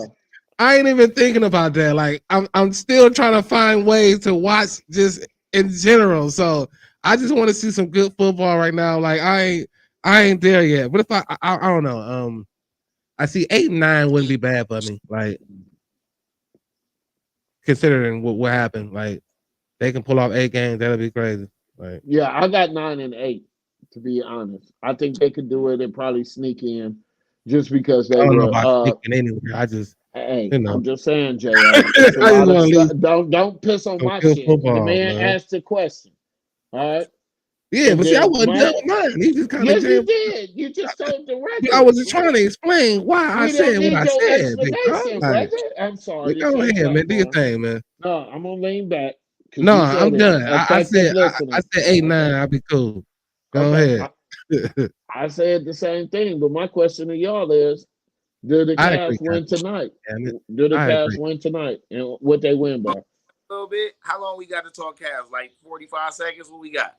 I ain't even thinking about that. Like I'm still trying to find ways to watch just in general. So I just want to see some good football right now. Like I ain't there yet. But if I don't know. I see 8-9 wouldn't be bad for me. Like considering what happened, like they can pull off 8 games, that'll be crazy. Like I got 9 and 8. To be honest, I think they could do it and probably sneak in, just because they don't were. Know about sneaking anywhere. I just, I'm just saying, Jay. Don't piss on my shit. Football, the man asked the question. All right. Yeah, but see, I wasn't done with mine. He just kind of you did. You just told the record. I was just trying to explain why I said what I said. Brother. I'm sorry. Go ahead, man. Do your thing, man. No, I'm gonna lean back. No, I'm done. I said 8-9. I'll be cool. Go ahead. I said the same thing, but my question to y'all is: do the Cavs win tonight? Do the Cavs win tonight? And what they win by? A little bit. How long we got to talk Cavs? Like 45 seconds? What we got?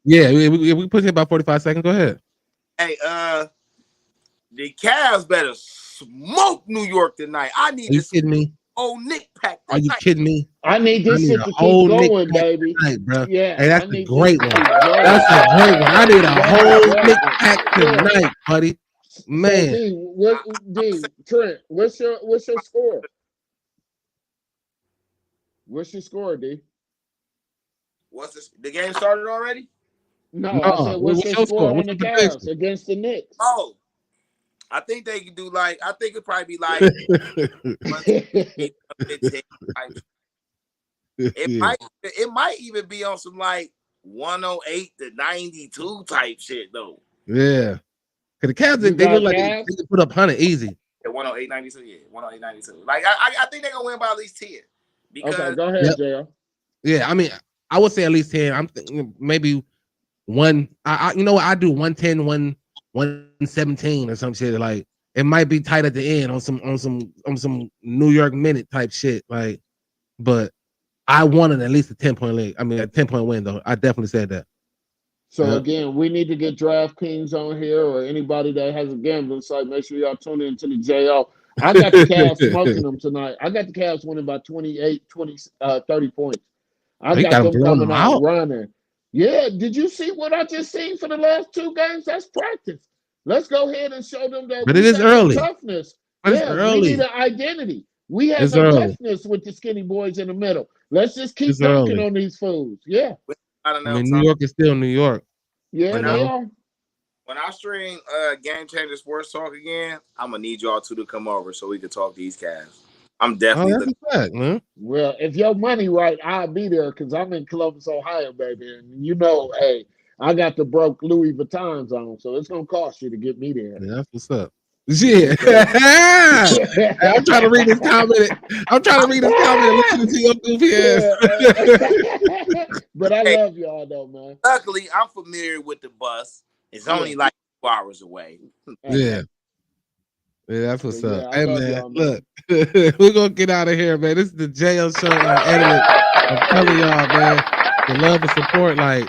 Yeah, we put it about 45 seconds. Go ahead. Hey, the Cavs better smoke New York tonight. I need to see me. Old Nick Pack. Are you kidding me? I need this shit to keep going, baby. Tonight, bro. Yeah, hey, that's a great one. That's a great one. I need a whole Nick Pack tonight, buddy. Man. Trent, what's your score? What's your score, D? What's this? The game started already? No, I said what's your score on the Cavs against the Knicks? Oh. I think they could do like, I think it'd probably be like it might even be on some like 108 to 92 type shit though. Yeah. Cause the Cavs they look like they can put up 100 easy. Yeah, 108, 92, yeah. 108, 92. Like I think they're gonna win by at least 10. Because okay, go ahead, JL. Yeah, I mean, I would say at least 10. I'm thinking maybe one. You know what? I do 110, 117 or some shit. Like it might be tight at the end on some New York minute type shit. Like, but I wanted at least a 10-point lead. I mean, a 10-point win though. I definitely said that. So again, we need to get DraftKings on here or anybody that has a gambling site. Make sure y'all tune into the JL. I got the Cavs smoking them tonight. I got the Cavs winning by 28, 30 points. I got them coming out running. Yeah, did you see what I just seen for the last 2 games? That's practice. Let's go ahead and show them that. But it is early. Toughness. But it's early. We need an identity. We have It's no early. business with the skinny boys in the middle. Let's just keep It's dunking early. on these fools. Yeah. I don't I know. mean, New York is still New York. Yeah, You they know? are. When I stream Game Changer Sports Talk again, I'm gonna need y'all two to come over so we can talk these cats. I'm Oh, definitely that's looking. a fact, man. Well, if your money right, I'll be there because I'm in Columbus, Ohio, baby. And you know, hey, I got the broke Louis Vuittons on, so it's gonna cost you to get me there. Yeah, that's what's up. Yeah. Okay. I'm trying to read this comment. I'm trying to read this comment and listen to your goofy ass. Yeah. But I Hey, love y'all though, man. luckily, I'm familiar with the bus. It's only Yeah. like 2 hours away. Yeah. Yeah, that's what's But up. yeah, I Hey, love man, y'all, man. look, we're going to get out of here, man. This is the JL Show Unedited. I'm telling y'all, man, the love and support, like,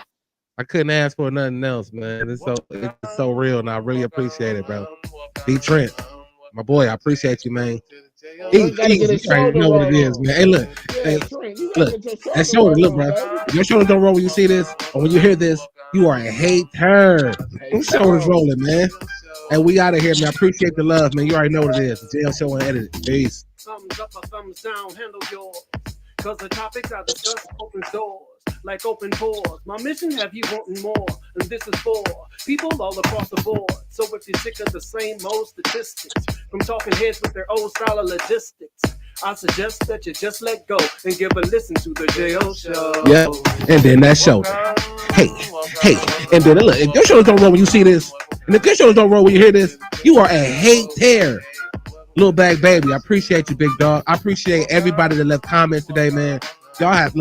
I couldn't ask for nothing else, man. It's so real, and I really appreciate it, bro. D Trent, my boy, I appreciate you, man. You gotta get You his already shoulder know what it roll is, on. man. Hey, look, Yeah, hey, Trent, you gotta look, get your that shoulder shoulder, roll look, on, bro. baby. If your shoulders don't roll when you see this, or when you hear this, you are a hater. Hey, Them shoulders bro. rolling, man. And we out of here, man. I appreciate the love, man. You already know what it is. The JL Show Unedited. Peace. Thumbs up or thumbs down, handle yours. Cause the topics I discuss opens doors, like open pores. My mission have you wanting more, and this is for people all across the board. So if you're sick of the same old statistics, from talking heads with their old style of logistics, I suggest that you just let go and give a listen to the JO Show. Yep. And then that shoulder. Hey. And then look, if your shoulders don't roll when you see this, and if your shoulders don't roll when you hear this, you are a hater. Little Bag Baby, I appreciate you, big dog. I appreciate everybody that left comments today, man. Y'all have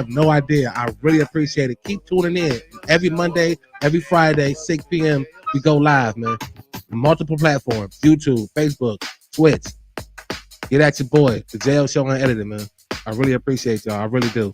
no idea. I really appreciate it. Keep tuning in. Every Monday, every Friday, 6 p.m., we go live, man. Multiple platforms, YouTube, Facebook, Twitch. Get at your boy, the JL Show Unedited, man. I really appreciate y'all. I really do.